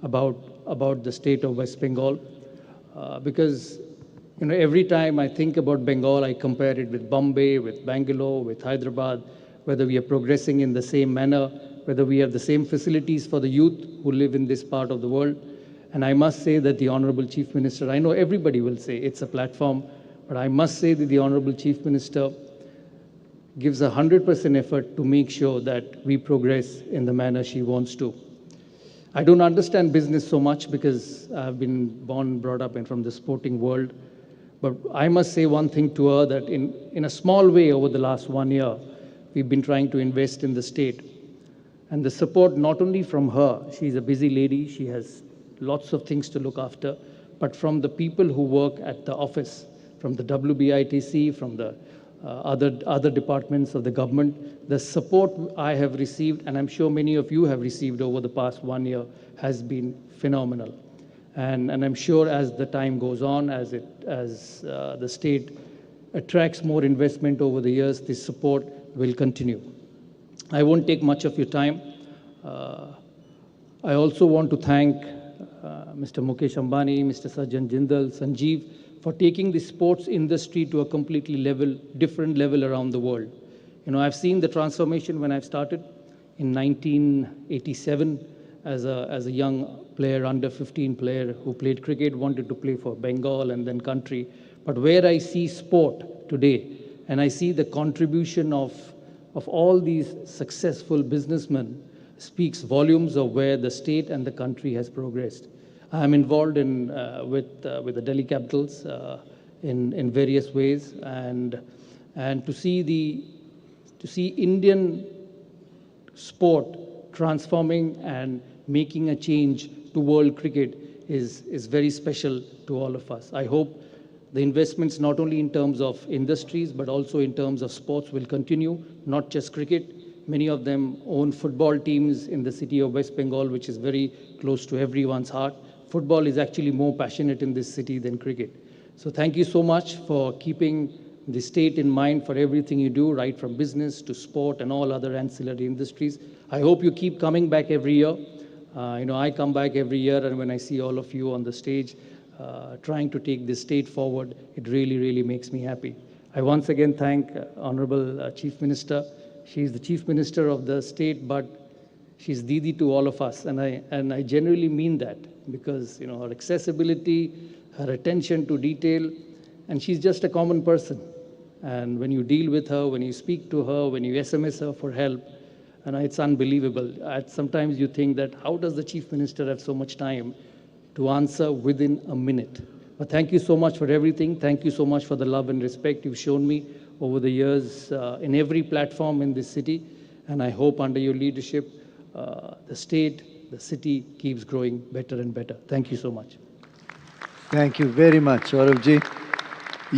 about the state of West Bengal. Because every time I think about Bengal, I compare it with Bombay, with Bangalore, with Hyderabad, whether we are progressing in the same manner, whether we have the same facilities for the youth who live in this part of the world. And I must say that the Honorable Chief Minister, I know everybody will say it's a platform, but I must say that the Honorable Chief Minister gives 100% effort to make sure that we progress in the manner she wants to. I don't understand business so much because I've been born and brought up from the sporting world. But I must say one thing to her, that in a small way over the last 1 year, we've been trying to invest in the state. And the support not only from her, she's a busy lady, she has lots of things to look after, but from the people who work at the office, from the WBITC, from the other departments of the government. The support I have received, and I'm sure many of you have received over the past 1 year, has been phenomenal. And I'm sure as the time goes on, as the state attracts more investment over the years, this support will continue. I won't take much of your time. I also want to thank Mr. Mukesh Ambani, Mr. Sajjan Jindal, Sanjiv, for taking the sports industry to a completely different level around the world. I've seen the transformation when I've started in 1987 as a young player, under 15 player who played cricket, wanted to play for Bengal and then country. But where I see sport today, and I see the contribution of all these successful businessmen, speaks volumes of where the state and the country has progressed. I'm involved with the Delhi Capitals in various ways, and to see Indian sport transforming and making a change to world cricket is very special to all of us. I hope the investments, not only in terms of industries, but also in terms of sports, will continue, not just cricket. Many of them own football teams in the city of West Bengal, which is very close to everyone's heart. Football is actually more passionate in this city than cricket. So thank you so much for keeping the state in mind for everything you do, right from business to sport and all other ancillary industries. I hope you keep coming back every year. I come back every year, and when I see all of you on the stage trying to take this state forward, it really, really makes me happy. I once again thank Honorable Chief Minister. She's the Chief Minister of the state, but she's Didi to all of us, and I genuinely mean that, because her accessibility, her attention to detail, and she's just a common person. And when you deal with her, when you speak to her, when you SMS her for help, and it's unbelievable. Sometimes you think that how does the Chief Minister have so much time to answer within a minute? But thank you so much for everything. Thank you so much for the love and respect you've shown me over the years in every platform in this city. And I hope under your leadership, the state, the city keeps growing better and better. Thank you so much. Thank you very much, Sauravji.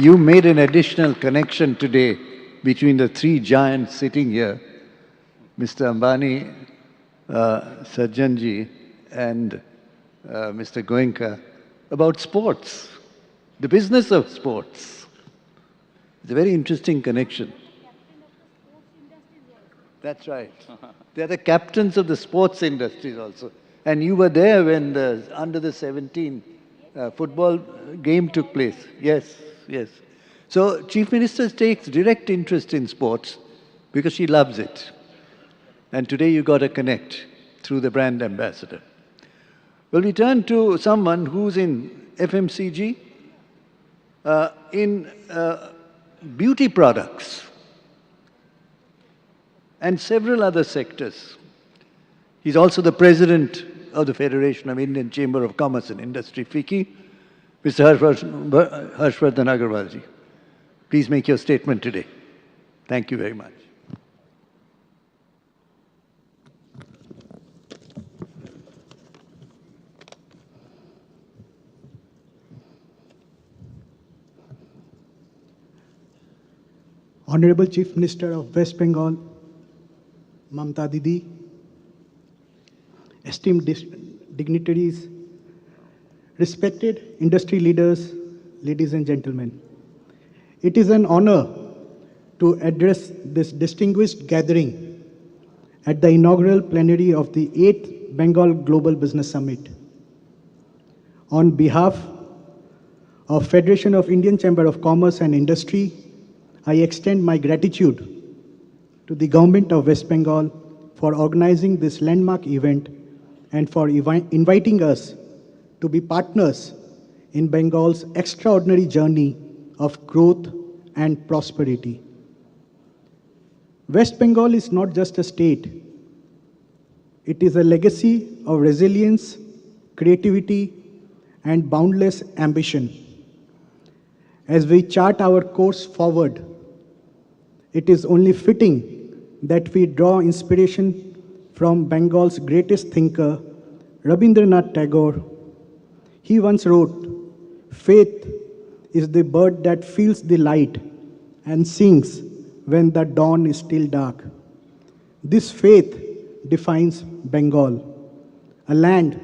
You made an additional connection today between the three giants sitting here, Mr. Ambani, Sajjanji, and Mr. Goenka, about sports, the business of sports. It's a very interesting connection. That's right. They're the captains of the sports industries also. And you were there when the under the 17 football game took place. Yes, yes. So Chief Minister takes direct interest in sports because she loves it. And today you got to connect through the brand ambassador. Well, we turn to someone who's in FMCG, in beauty products, and several other sectors. He's also the president of the Federation of Indian Chamber of Commerce and Industry, FICCI, Mr. Harshvardhan Agarwalji. Please make your statement today. Thank you very much. Honorable Chief Minister of West Bengal, Mamta Didi, esteemed dignitaries, respected industry leaders, ladies and gentlemen. It is an honor to address this distinguished gathering at the inaugural plenary of the 8th Bengal Global Business Summit. On behalf of Federation of Indian Chamber of Commerce and Industry, I extend my gratitude to the Government of West Bengal for organizing this landmark event and for inviting us to be partners in Bengal's extraordinary journey of growth and prosperity. West Bengal is not just a state. It is a legacy of resilience, creativity, and boundless ambition. As we chart our course forward, it is only fitting that we draw inspiration from Bengal's greatest thinker, Rabindranath Tagore. He once wrote, "Faith is the bird that feels the light and sings when the dawn is still dark." This faith defines Bengal, a land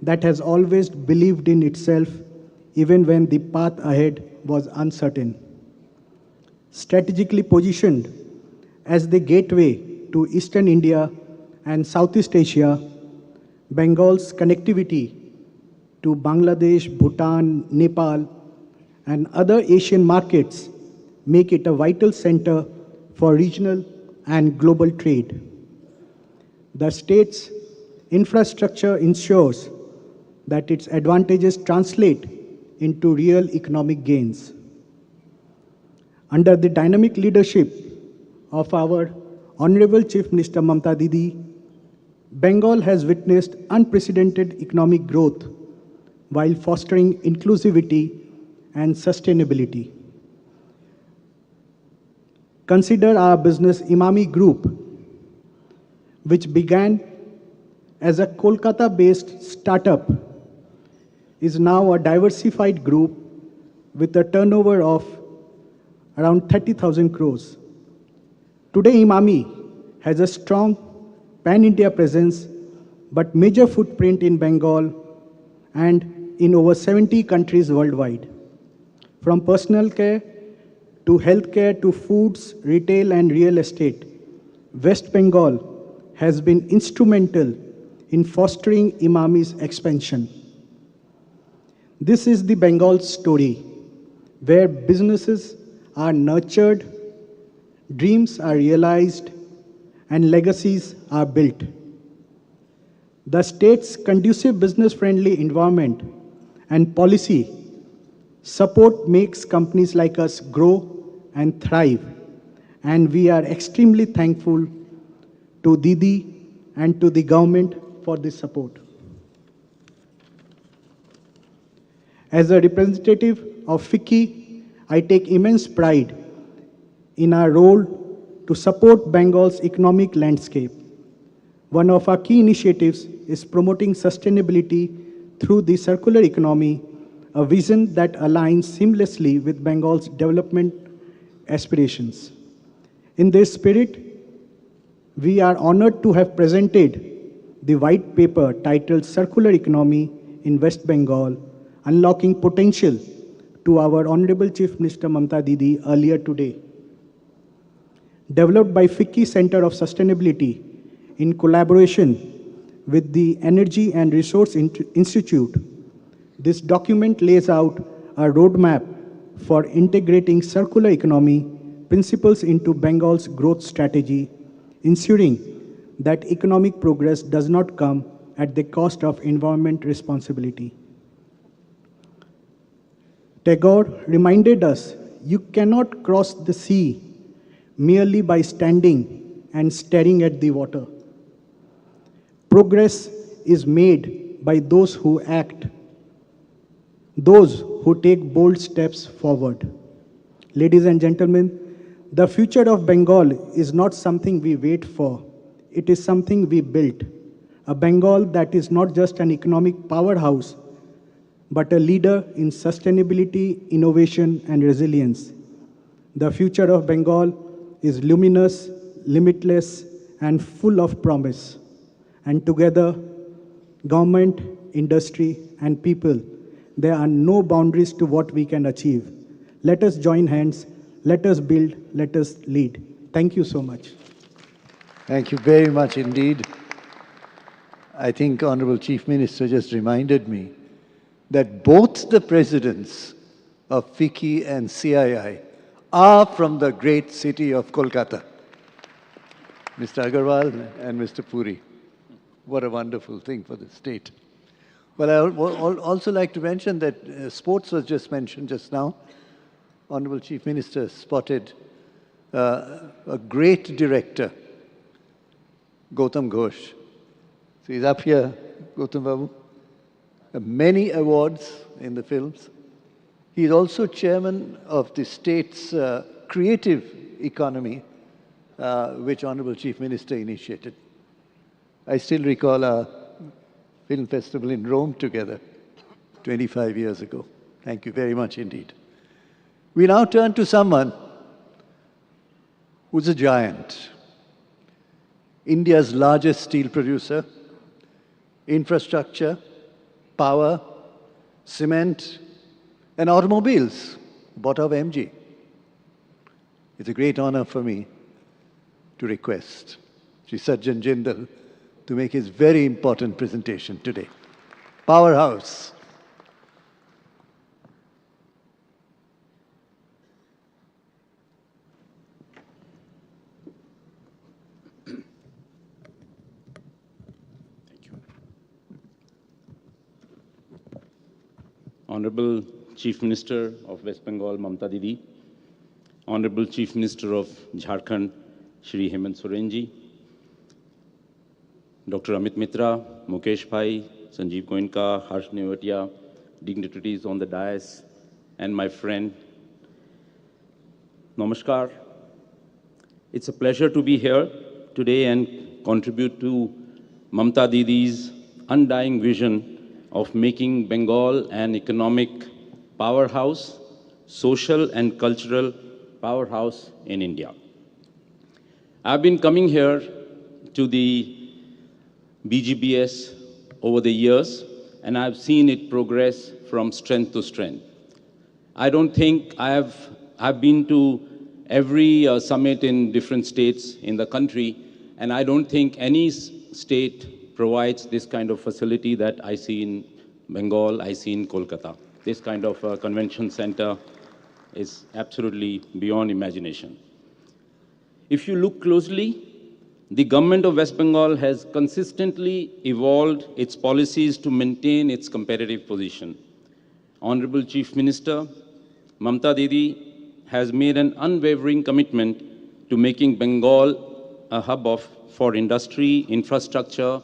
that has always believed in itself even when the path ahead was uncertain. Strategically positioned as the gateway to Eastern India and Southeast Asia, Bengal's connectivity to Bangladesh, Bhutan, Nepal, and other Asian markets make it a vital center for regional and global trade. The state's infrastructure ensures that its advantages translate into real economic gains. Under the dynamic leadership of our Honorable Chief Minister Mamta Didi, Bengal has witnessed unprecedented economic growth while fostering inclusivity and sustainability. Consider our business Imami Group, which began as a Kolkata-based startup, is now a diversified group with a turnover of around 30,000 crores. Today, Imami has a strong pan-India presence, but major footprint in Bengal and in over 70 countries worldwide. From personal care to healthcare to foods, retail and real estate, West Bengal has been instrumental in fostering Imami's expansion. This is the Bengal story, where businesses are nurtured, dreams are realized, and legacies are built. The state's conducive business-friendly environment and policy support makes companies like us grow and thrive, and we are extremely thankful to Didi and to the government for this support. As a representative of FICCI, I take immense pride in our role to support Bengal's economic landscape. One of our key initiatives is promoting sustainability through the circular economy, a vision that aligns seamlessly with Bengal's development aspirations. In this spirit, we are honored to have presented the white paper titled Circular Economy in West Bengal, Unlocking Potential, to our Honorable Chief Minister Mamta Didi earlier today. developed by FICCI Center of Sustainability in collaboration with the Energy and Resource Institute. This document lays out a roadmap for integrating circular economy principles into Bengal's growth strategy, ensuring that economic progress does not come at the cost of environment responsibility. Tagore reminded us, you cannot cross the sea merely by standing and staring at the water. Progress is made by those who act, those who take bold steps forward. Ladies and gentlemen, the future of Bengal is not something we wait for. It is something we built. A Bengal that is not just an economic powerhouse, but a leader in sustainability, innovation, and resilience. The future of Bengal is luminous, limitless, and full of promise. And together, government, industry, and people, there are no boundaries to what we can achieve. Let us join hands, let us build, let us lead. Thank you so much. Thank you very much indeed. I think Honorable Chief Minister just reminded me that both the presidents of FICCI and CII are from the great city of Kolkata. Mr. Agarwal and Mr. Puri. What a wonderful thing for the state. Well, I would also like to mention that sports was just mentioned just now. Honorable Chief Minister spotted a great director, Gautam Ghosh. So he's up here, Gautam Babu. Many awards in the films. He is also chairman of the state's creative economy, which Honorable Chief Minister initiated. I still recall our film festival in Rome together 25 years ago. Thank you very much indeed. We now turn to someone who's a giant. India's largest steel producer, infrastructure, power, cement, and automobiles, bought of MG. It's a great honor for me to request Shri Sajjan Jindal to make his very important presentation today. Powerhouse. Honorable Chief Minister of West Bengal, Mamta Didi, Honorable Chief Minister of Jharkhand, Shri Hemant Soren ji, Dr. Amit Mitra, Mukesh Bhai, Sanjiv Goenka, Harsh Neotia, dignitaries on the dais, and my friend, Namaskar. It's a pleasure to be here today and contribute to Mamta Didi's undying vision of making Bengal an economic powerhouse, social and cultural powerhouse in India. I've been coming here to the BGBS over the years, and I've seen it progress from strength to strength. I don't think I've been to every summit in different states in the country, and I don't think any state provides this kind of facility that I see in Bengal, I see in Kolkata. This kind of convention center is absolutely beyond imagination. If you look closely, the government of West Bengal has consistently evolved its policies to maintain its competitive position. Honorable Chief Minister, Mamta Didi has made an unwavering commitment to making Bengal a hub for industry, infrastructure,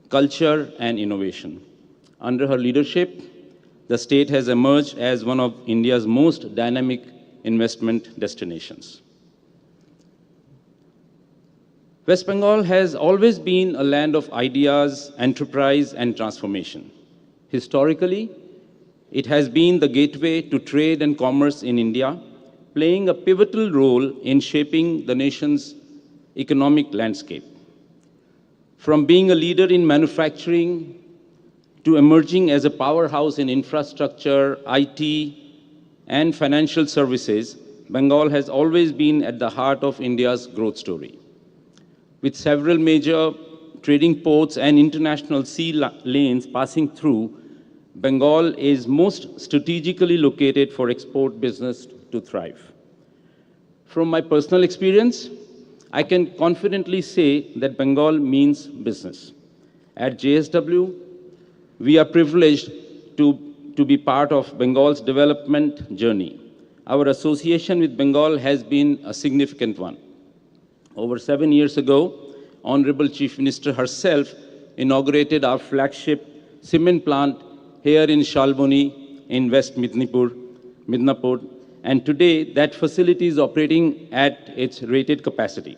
culture, and innovation. Under her leadership, the state has emerged as one of India's most dynamic investment destinations. West Bengal has always been a land of ideas, enterprise, and transformation. Historically, it has been the gateway to trade and commerce in India, playing a pivotal role in shaping the nation's economic landscape. From being a leader in manufacturing to emerging as a powerhouse in infrastructure, IT, and financial services, Bengal has always been at the heart of India's growth story. With several major trading ports and international sea lanes passing through, Bengal is most strategically located for export business to thrive. From my personal experience, I can confidently say that Bengal means business. At JSW, we are privileged to be part of Bengal's development journey. Our association with Bengal has been a significant one. Over 7 years ago, Honorable Chief Minister herself inaugurated our flagship cement plant here in Shalboni in West Midnapur, and today that facility is operating at its rated capacity.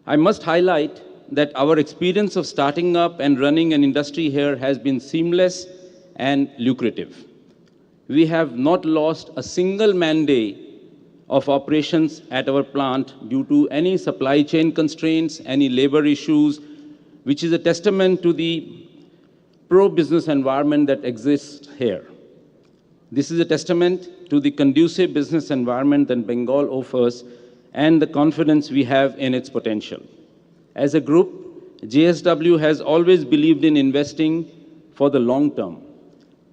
I must highlight that our experience of starting up and running an industry here has been seamless and lucrative. We have not lost a single man day of operations at our plant due to any supply chain constraints, any labor issues, which is a testament to the pro-business environment that exists here. This is a testament to the conducive business environment that Bengal offers and the confidence we have in its potential. As a group, JSW has always believed in investing for the long term,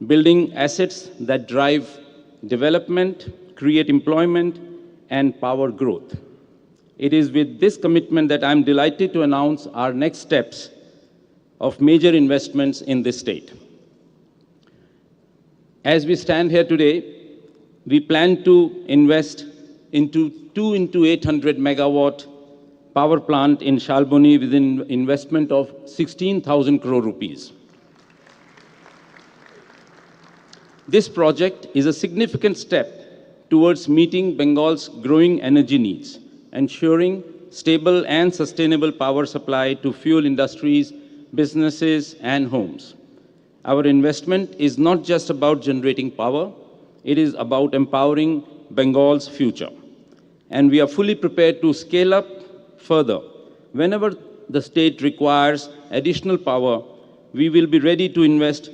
building assets that drive development, create employment, and power growth. It is with this commitment that I'm delighted to announce our next steps of major investments in this state. As we stand here today, we plan to invest into 2 into 800 megawatt power plant in Shalboni with an investment of 16,000 crore rupees. This project is a significant step towards meeting Bengal's growing energy needs, ensuring stable and sustainable power supply to fuel industries, businesses, and homes. Our investment is not just about generating power, it is about empowering Bengal's future. And we are fully prepared to scale up further. Whenever the state requires additional power, we will be ready to invest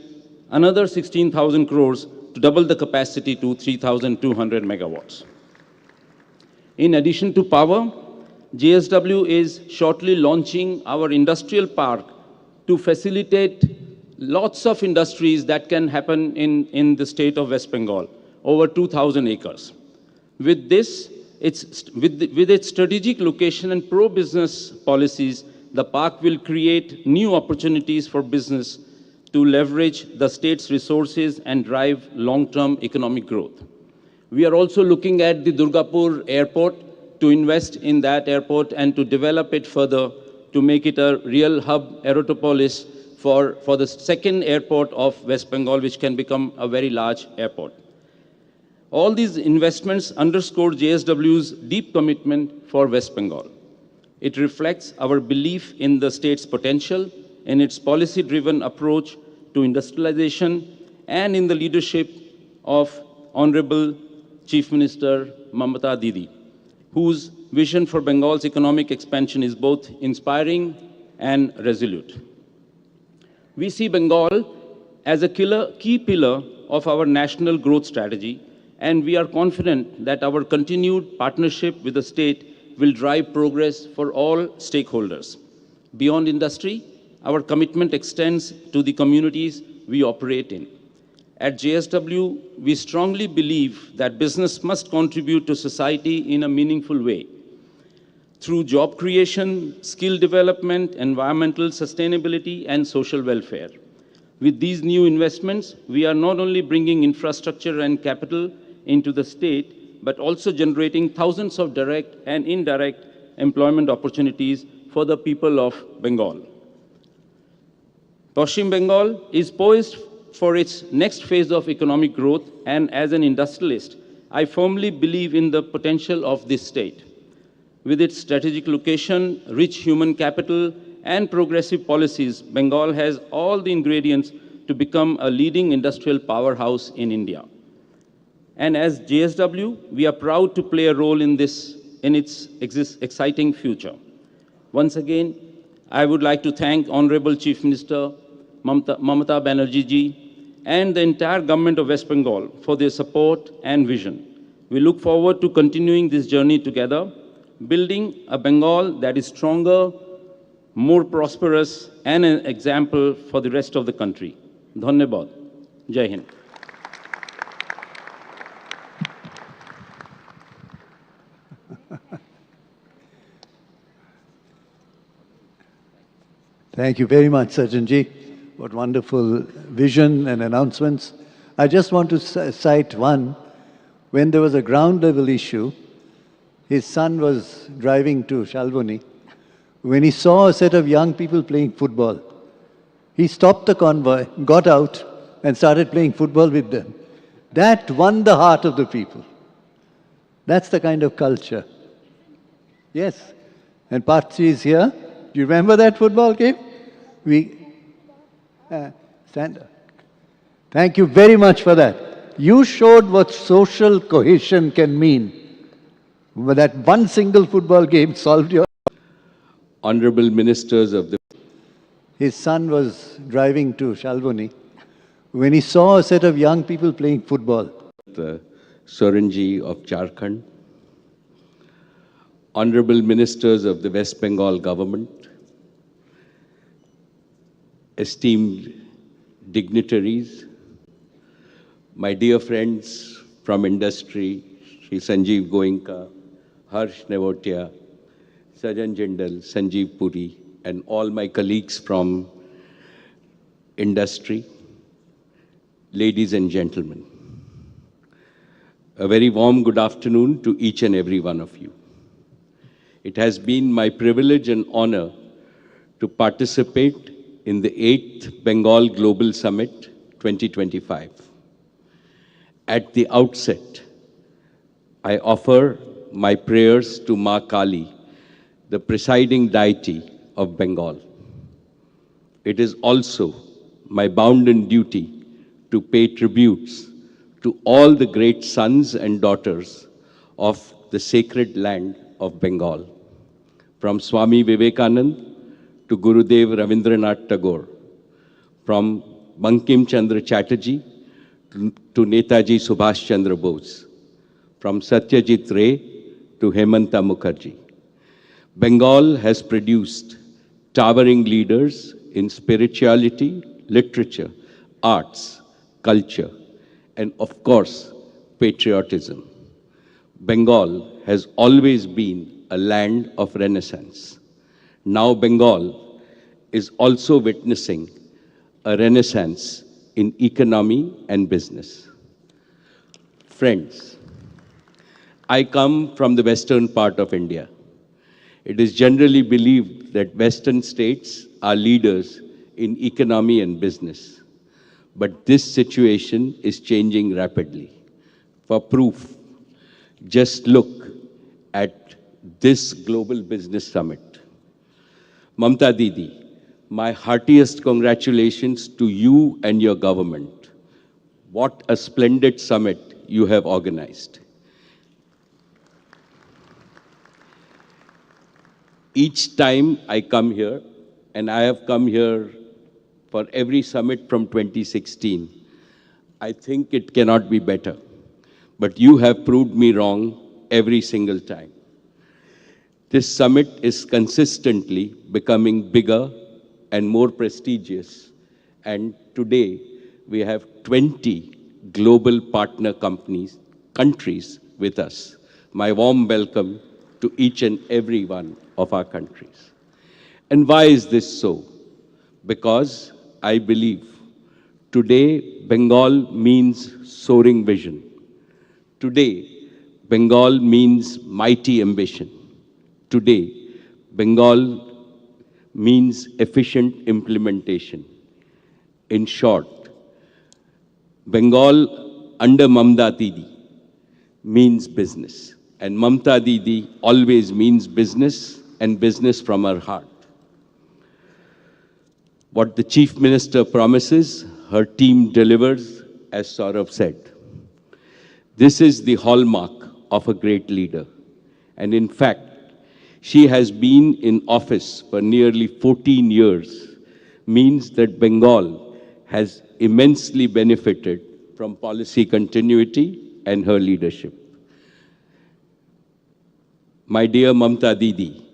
another 16,000 crores to double the capacity to 3,200 megawatts. In addition to power, JSW is shortly launching our industrial park to facilitate lots of industries that can happen in the state of West Bengal, over 2,000 acres. With this, with its strategic location and pro-business policies, the park will create new opportunities for business to leverage the state's resources and drive long-term economic growth. We are also looking at the Durgapur airport to invest in that airport and to develop it further to make it a real hub aerotopolis for the second airport of West Bengal, which can become a very large airport. All these investments underscore JSW's deep commitment for West Bengal. It reflects our belief in the state's potential, in its policy-driven approach to industrialization, and in the leadership of Honorable Chief Minister Mamata Didi, whose vision for Bengal's economic expansion is both inspiring and resolute. We see Bengal as a key pillar of our national growth strategy, and we are confident that our continued partnership with the state will drive progress for all stakeholders. Beyond industry, our commitment extends to the communities we operate in. At JSW, we strongly believe that business must contribute to society in a meaningful way. Through job creation, skill development, environmental sustainability, and social welfare. With these new investments, we are not only bringing infrastructure and capital into the state, but also generating thousands of direct and indirect employment opportunities for the people of Bengal. Paschim Bengal is poised for its next phase of economic growth, and as an industrialist, I firmly believe in the potential of this state. With its strategic location, rich human capital, and progressive policies, Bengal has all the ingredients to become a leading industrial powerhouse in India. And as JSW, we are proud to play a role in its exciting future. Once again, I would like to thank Honorable Chief Minister Mamata Banerjee ji and the entire government of West Bengal for their support and vision. We look forward to continuing this journey together, building a Bengal that is stronger, more prosperous, and an example for the rest of the country. Dhanyabad. Jai Hind. Thank you very much, Sajjan ji. What wonderful vision and announcements. I just want to cite one. When there was a ground level issue, his son was driving to Shalboni. When he saw a set of young people playing football, he stopped the convoy, got out, and started playing football with them. That won the heart of the people. That's the kind of culture. Yes. And Partchi is here. Do you remember that football game? Stand up. Thank you very much for that. You showed what social cohesion can mean. That one single football game solved your... Honorable Ministers of the... His son was driving to Shalboni. When he saw a set of young people playing football. The Sorenji of Jharkhand. Honorable Ministers of the West Bengal government. Esteemed dignitaries, my dear friends from industry, Shri Sanjiv Goenka, Harsh Neotia, Sajjan Jindal, Sanjeev Puri, and all my colleagues from industry, ladies and gentlemen. A very warm good afternoon to each and every one of you. It has been my privilege and honor to participate in the 8th Bengal Global Summit 2025. At the outset, I offer my prayers to Ma Kali, the presiding deity of Bengal. It is also my bounden duty to pay tributes to all the great sons and daughters of the sacred land of Bengal, from Swami Vivekananda to Gurudev Ravindranath Tagore, from Bankim Chandra Chatterjee to Netaji Subhash Chandra Bose, from Satyajit Ray to Hemanta Mukherjee. Bengal has produced towering leaders in spirituality, literature, arts, culture, and of course, patriotism. Bengal has always been a land of renaissance. Now Bengal is also witnessing a renaissance in economy and business. Friends, I come from the western part of India. It is generally believed that western states are leaders in economy and business. But this situation is changing rapidly. For proof, just look at this Global Business Summit. Mamta Didi, my heartiest congratulations to you and your government. What a splendid summit you have organized. Each time I come here, and I have come here for every summit from 2016, I think it cannot be better. But you have proved me wrong every single time. This summit is consistently becoming bigger and more prestigious. And today, we have 20 global partner countries with us. My warm welcome to each and every one of our countries. And why is this so? Because I believe today, Bengal means soaring vision. Today, Bengal means mighty ambition. Today, Bengal means efficient implementation. In short, Bengal under Mamta Didi means business. And Mamta Didi always means business, and business from her heart. What the Chief Minister promises, her team delivers, as Sourav said. This is the hallmark of a great leader. And in fact, she has been in office for nearly 14 years, means that Bengal has immensely benefited from policy continuity and her leadership. My dear Mamta Didi,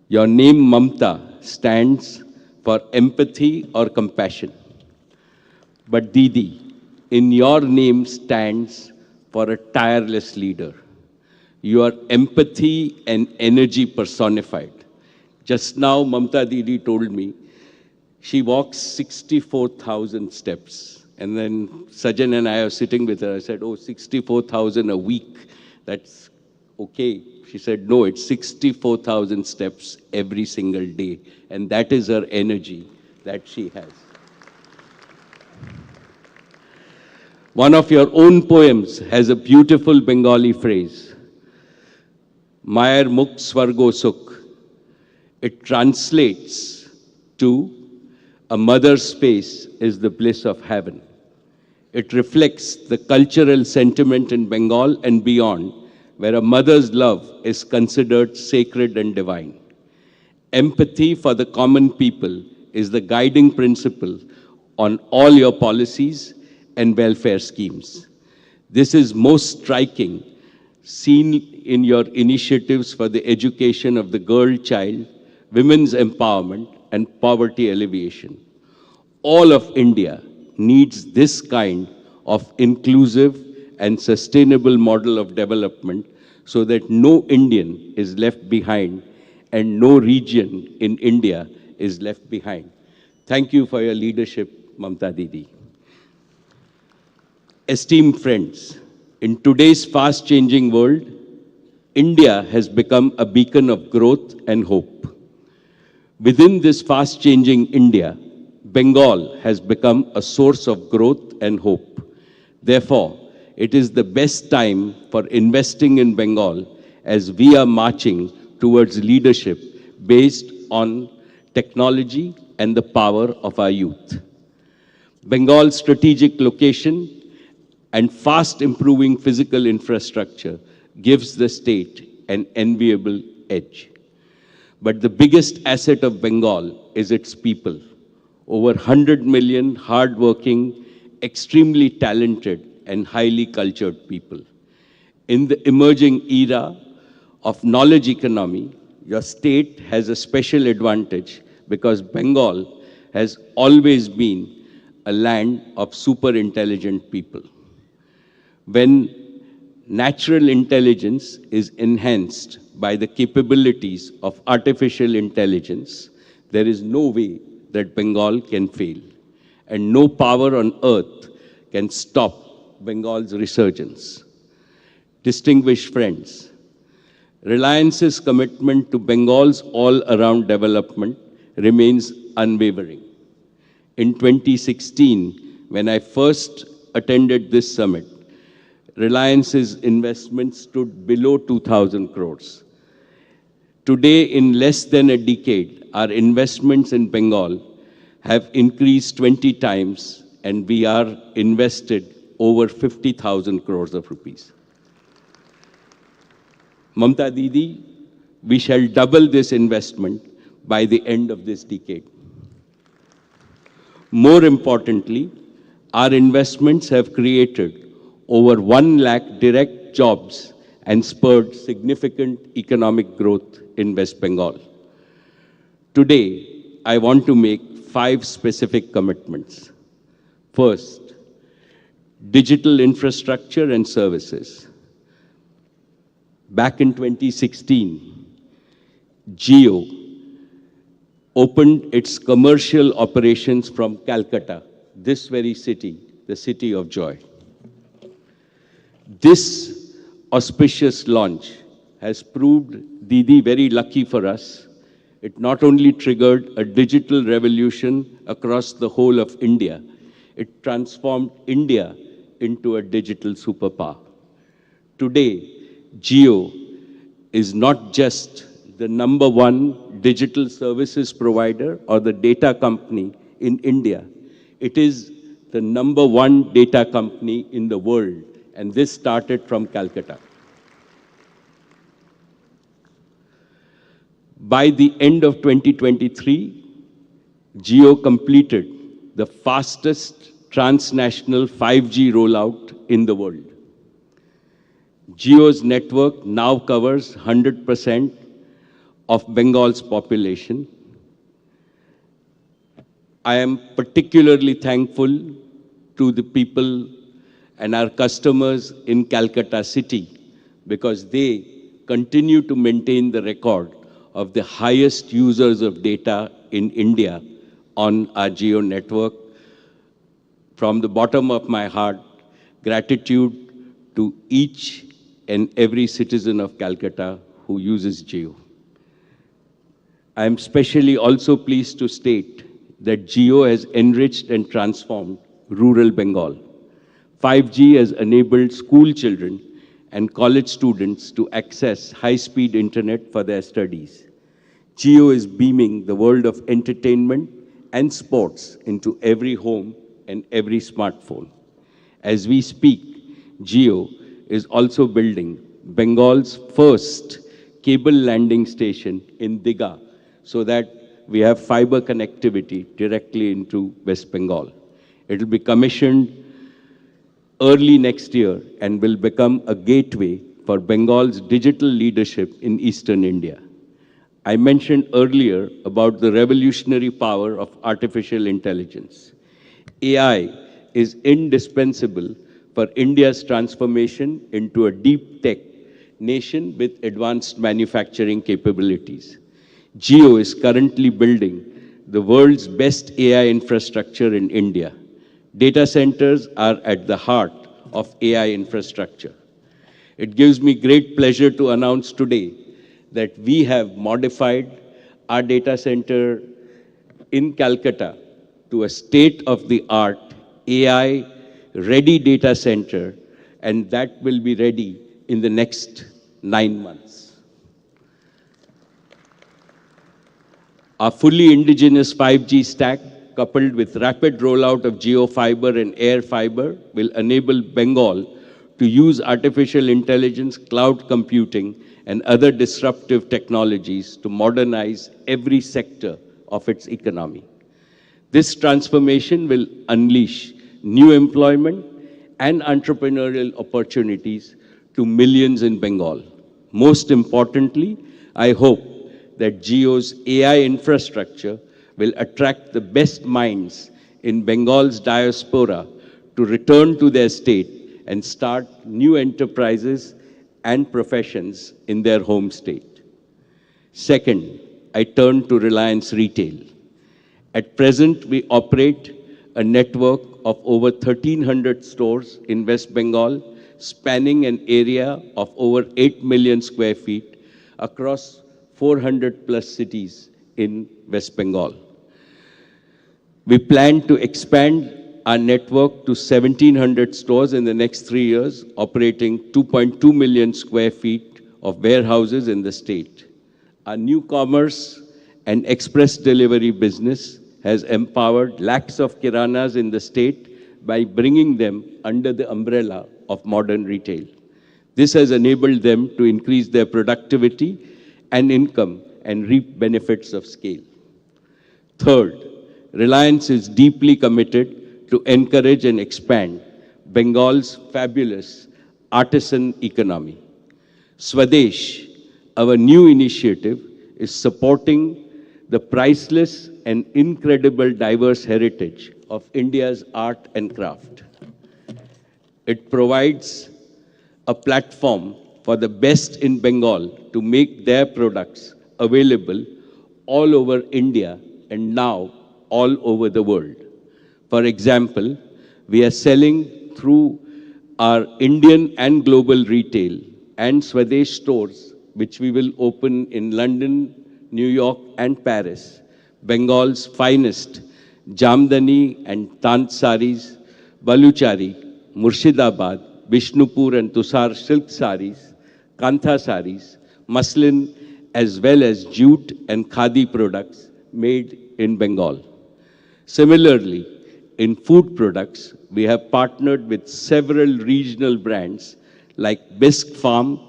your name Mamta stands for empathy or compassion. But Didi, in your name stands for a tireless leader. You are empathy and energy personified. Just now, Mamta Didi told me she walks 64,000 steps. And then Sajjan and I are sitting with her. I said, oh, 64,000 a week. That's okay. She said, no, it's 64,000 steps every single day. And that is her energy that she has. One of your own poems has a beautiful Bengali phrase, Mayer Mukh Swargo Sukh. It translates to a mother's space is the bliss of heaven. It reflects the cultural sentiment in Bengal and beyond, where a mother's love is considered sacred and divine. Empathy for the common people is the guiding principle on all your policies and welfare schemes. This is most striking, seen in your initiatives for the education of the girl child, women's empowerment, and poverty alleviation. All of India needs this kind of inclusive and sustainable model of development so that no Indian is left behind and no region in India is left behind. Thank you for your leadership, Mamta Didi. Esteemed friends, in today's fast-changing world, India has become a beacon of growth and hope. Within this fast-changing India, Bengal has become a source of growth and hope. Therefore, it is the best time for investing in Bengal as we are marching towards leadership based on technology and the power of our youth. Bengal's strategic location and fast improving physical infrastructure gives the state an enviable edge. But the biggest asset of Bengal is its people. Over 100 million hardworking, extremely talented and highly cultured people. In the emerging era of knowledge economy, your state has a special advantage because Bengal has always been a land of super intelligent people. When natural intelligence is enhanced by the capabilities of artificial intelligence, there is no way that Bengal can fail. And no power on earth can stop Bengal's resurgence. Distinguished friends, Reliance's commitment to Bengal's all-around development remains unwavering. In 2016, when I first attended this summit, Reliance's investment stood below 2,000 crores. Today, in less than a decade, our investments in Bengal have increased 20 times and we are invested over 50,000 crores of rupees. Mamta Didi, we shall double this investment by the end of this decade. More importantly, our investments have created over 1 lakh direct jobs and spurred significant economic growth in West Bengal. Today, I want to make 5 specific commitments. First, digital infrastructure and services. Back in 2016, Jio opened its commercial operations from Calcutta, this very city, the city of joy. This auspicious launch has proved, Didi, very lucky for us. It not only triggered a digital revolution across the whole of India, it transformed India into a digital superpower. Today, Jio is not just the #1 digital services provider or the data company in India. It is the #1 data company in the world, and this started from Calcutta. By the end of 2023, Jio completed the fastest transnational 5G rollout in the world. Jio's network now covers 100% of Bengal's population. I am particularly thankful to the people and our customers in Calcutta city because they continue to maintain the record of the highest users of data in India on our Jio network. From the bottom of my heart, gratitude to each and every citizen of Calcutta who uses Jio. I am especially also pleased to state that Jio has enriched and transformed rural Bengal. 5G has enabled school children and college students to access high-speed internet for their studies. Jio is beaming the world of entertainment and sports into every home and every smartphone. As we speak, Jio is also building Bengal's first cable landing station in Digha so that we have fiber connectivity directly into West Bengal. It will be commissioned early next year and will become a gateway for Bengal's digital leadership in eastern India. I mentioned earlier about the revolutionary power of artificial intelligence. AI is indispensable for India's transformation into a deep tech nation with advanced manufacturing capabilities. Jio is currently building the world's best AI infrastructure in India. Data centers are at the heart of AI infrastructure. It gives me great pleasure to announce today that we have modified our data center in Calcutta to a state-of-the-art AI-ready data center, and that will be ready in the next 9 months. Our fully indigenous 5G stack, coupled with rapid rollout of Jio Fiber and Air Fiber, will enable Bengal to use artificial intelligence, cloud computing, and other disruptive technologies to modernize every sector of its economy. This transformation will unleash new employment and entrepreneurial opportunities to millions in Bengal. Most importantly, I hope that Jio's AI infrastructure will attract the best minds in Bengal's diaspora to return to their state and start new enterprises and professions in their home state. Second, I turn to Reliance Retail. At present, we operate a network of over 1,300 stores in West Bengal, spanning an area of over 8 million square feet across 400 plus cities in West Bengal. We plan to expand our network to 1,700 stores in the next 3 years, operating 2.2 million square feet of warehouses in the state. Our new commerce and express delivery business has empowered lakhs of kiranas in the state by bringing them under the umbrella of modern retail. This has enabled them to increase their productivity and income and reap benefits of scale. Third, Reliance is deeply committed to encourage and expand Bengal's fabulous artisan economy. Swadesh, our new initiative, is supporting the priceless and incredible diverse heritage of India's art and craft. It provides a platform for the best in Bengal to make their products available all over India and now all over the world. For example, we are selling through our Indian and global retail and Swadesh stores, which we will open in London, New York, and Paris, Bengal's finest Jamdani and Tant saris, Baluchari, Murshidabad, Bishnupur and Tusar silk saris, Kantha saris, muslin, as well as jute and khadi products made in Bengal. Similarly, in food products, we have partnered with several regional brands like Bisque Farm,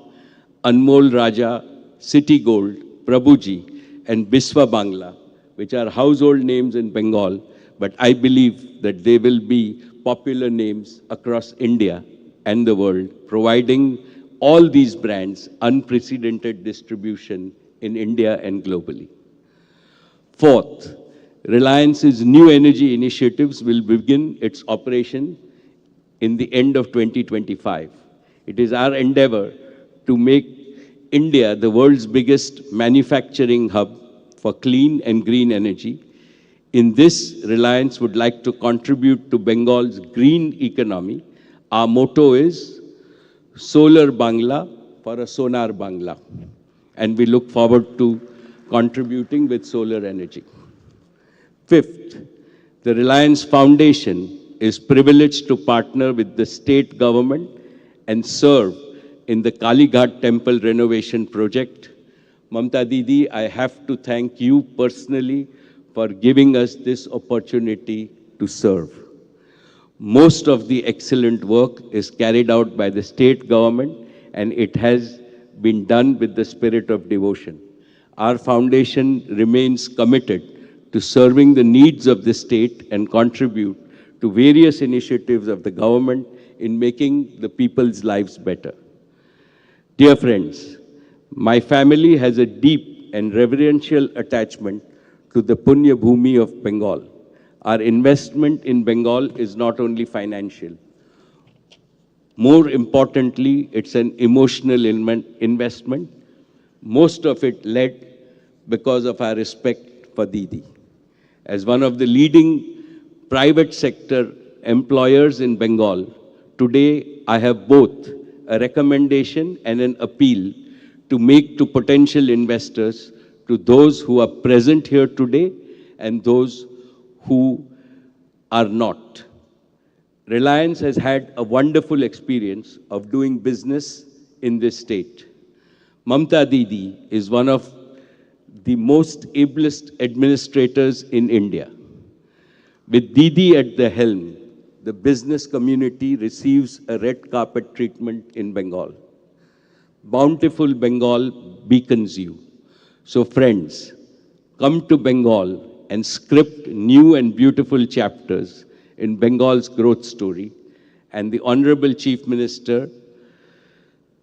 Anmol Raja, City Gold, Prabhuji, and Biswa Bangla, which are household names in Bengal, but I believe that they will be popular names across India and the world, providing all these brands unprecedented distribution in India and globally. Fourth, Reliance's new energy initiatives will begin its operation in the end of 2025. It is our endeavor to make India the world's biggest manufacturing hub for clean and green energy. In this, Reliance would like to contribute to Bengal's green economy. Our motto is Solar Bangla for a Sonar Bangla. And we look forward to contributing with solar energy. Fifth, the Reliance Foundation is privileged to partner with the state government and serve in the Kalighat temple renovation project. Mamta Didi, I have to thank you personally for giving us this opportunity to serve. Most of the excellent work is carried out by the state government, and it has been done with the spirit of devotion. Our foundation remains committed to serving the needs of the state and contribute to various initiatives of the government in making the people's lives better. Dear friends, my family has a deep and reverential attachment to the Punya Bhumi of Bengal. Our investment in Bengal is not only financial. More importantly, it's an emotional investment, most of it led because of our respect for Didi. As one of the leading private sector employers in Bengal, today I have both a recommendation and an appeal to make to potential investors, to those who are present here today and those who are not. Reliance has had a wonderful experience of doing business in this state. Mamta Didi is one of the most ablest administrators in India. With Didi at the helm, the business community receives a red carpet treatment in Bengal. Bountiful Bengal beacons you. So friends, come to Bengal and script new and beautiful chapters in Bengal's growth story. And the Honorable Chief Minister,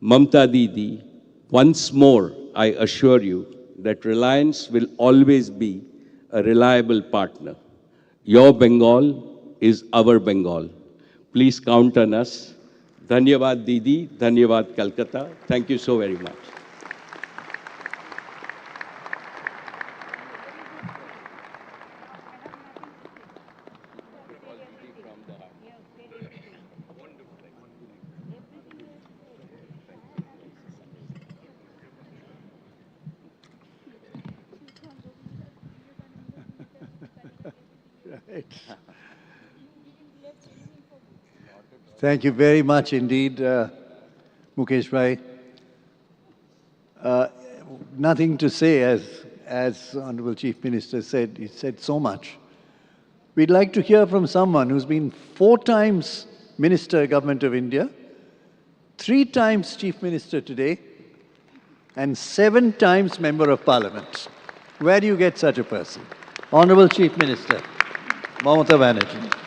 Mamta Didi, once more I assure you that Reliance will always be a reliable partner. Your Bengal is our Bengal. Please count on us. Dhanyavad Didi, Dhanyavad Calcutta. Thank you so very much. Thank you very much indeed, Mukesh Bhai. Nothing to say, as Honorable Chief Minister said. He said so much. We'd like to hear from someone who's been 4 times Minister, Government of India, 3 times Chief Minister today, and 7 times Member of Parliament. Where do you get such a person? Honorable Chief Minister, Mamata Banerjee.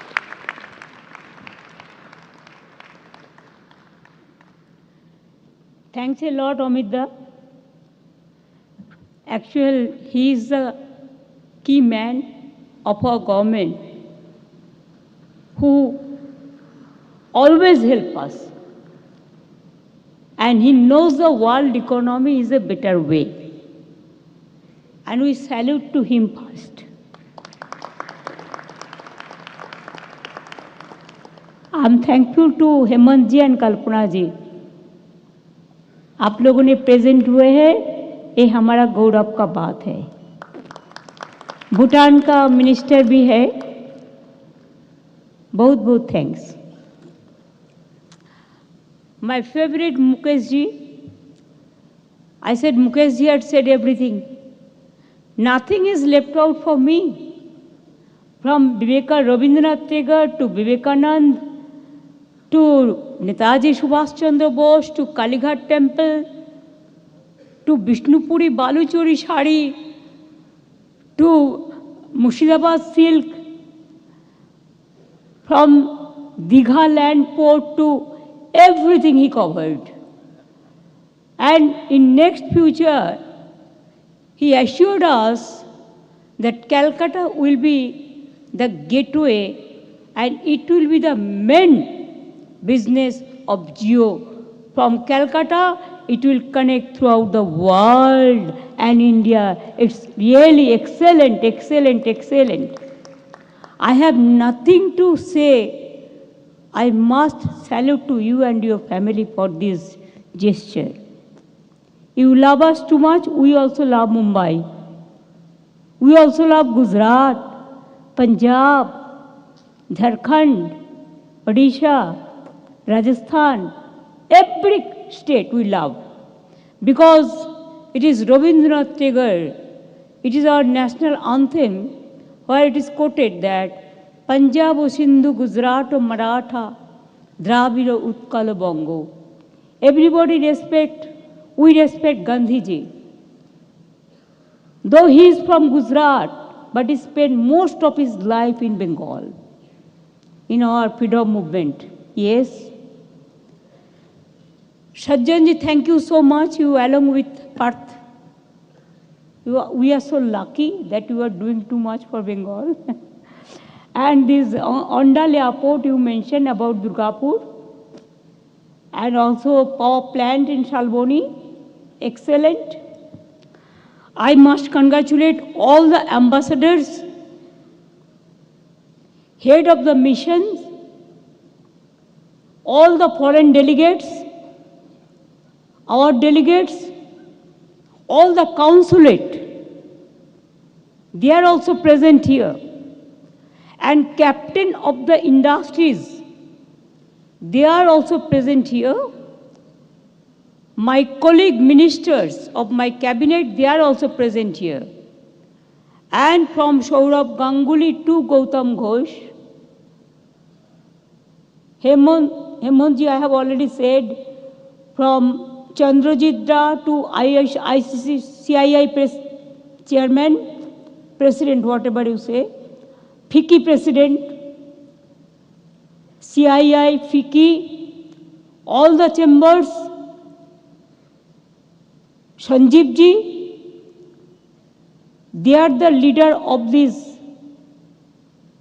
Thanks a lot, Amita. Actually, he is the key man of our government who always helps us. And he knows the world economy is a better way. And we salute to him first. I'm thankful to Hemant ji and Kalpana ji. आप लोगों ने present हुए हैं, ये हमारा गौरव का बात है। भूटान का मिनिस्टर भी है, बहुत बहुत thanks. My favourite Mukesh ji, I said Mukesh ji had said everything. Nothing is left out for me. From Rabindranath Tagore to Vivekanand to Netaji Subhash Chandra Bose to Kalighat Temple to Vishnupuri Baluchori Shari to Murshidabad Silk, from Digha Land Port to everything he covered. And in next future, he assured us that Calcutta will be the gateway and it will be the main business of Jio. From Calcutta, it will connect throughout the world and India. It's really excellent, excellent, excellent. I have nothing to say. I must salute to you and your family for this gesture. You love us too much, we also love Mumbai. We also love Gujarat, Punjab, Jharkhand, Odisha, Rajasthan, every state we love. Because it is Rabindranath Tagore, it is our national anthem, where it is quoted that Punjab o Sindhu, Gujarat o Maratha, Dravida Utkala Bongo. Everybody we respect Gandhiji. Though he is from Gujarat, but he spent most of his life in Bengal, in our freedom movement. Yes. Sajjan ji, thank you so much. You along with Parth. We are so lucky that you are doing too much for Bengal. And this Ondal airport you mentioned about Durgapur, and also power plant in Shalboni, excellent. I must congratulate all the ambassadors, head of the missions, all the foreign delegates, our delegates, all the consulate. They are also present here. And captain of the industries, they are also present here. My colleague ministers of my cabinet, they are also present here. And from Sourav Ganguly to Gautam Ghosh, Hemantji, I have already said, from Chandrajit to ICCI chairman, president, whatever you say, FICCI president, CII, FICCI, all the chambers, Sanjiv ji, they are the leader of this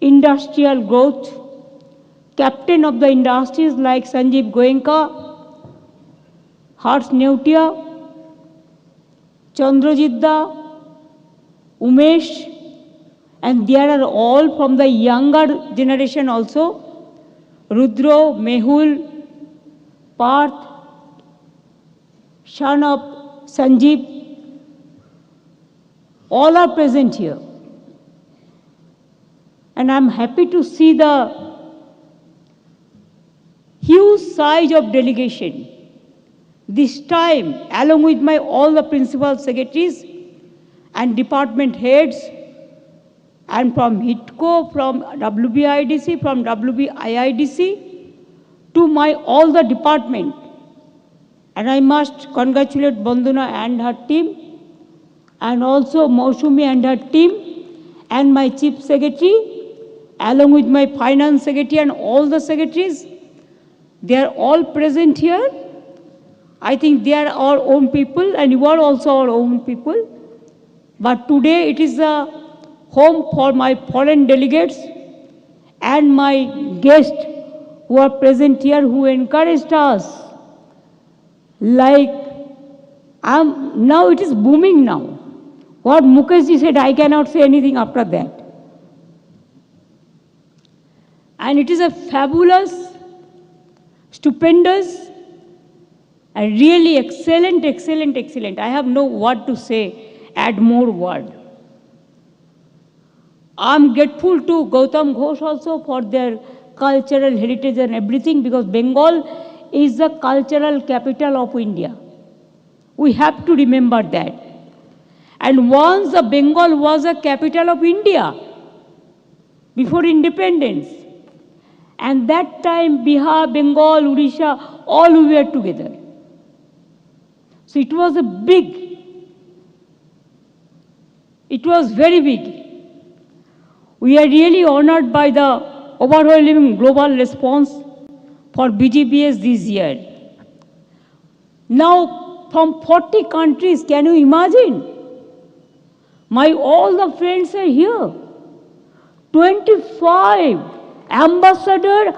industrial growth. Captain of the industries like Sanjiv Goenka, Neotia, Chandrajit, Umesh, and they are all from the younger generation also. Rudro, Mehul, Parth, son of Sanjeev, all are present here. And I'm happy to see the huge size of delegation. This time, along with all the principal secretaries and department heads, and from HITCO, from WBIDC, from WBIIDC, to all the department. And I must congratulate Banduna and her team, and also Mausumi and her team, and my chief secretary, along with my finance secretary and all the secretaries. They are all present here. I think they are our own people, and you are also our own people. But today it is a home for my foreign delegates and my guests who are present here, who encouraged us. Like, now it is booming now. What Mukesh ji said, I cannot say anything after that. And it is a fabulous, stupendous, and really excellent, excellent, excellent. I have no word to say, add more word. I'm grateful to Gautam Ghosh also for their cultural heritage and everything, because Bengal is the cultural capital of India. We have to remember that. And once the Bengal was a capital of India, before independence, and that time Bihar, Bengal, Odisha, all we were together. So it was it was very big. We are really honored by the overwhelming global response for BGBS this year. Now, from 40 countries. Can you imagine? All the friends are here. 25 ambassadors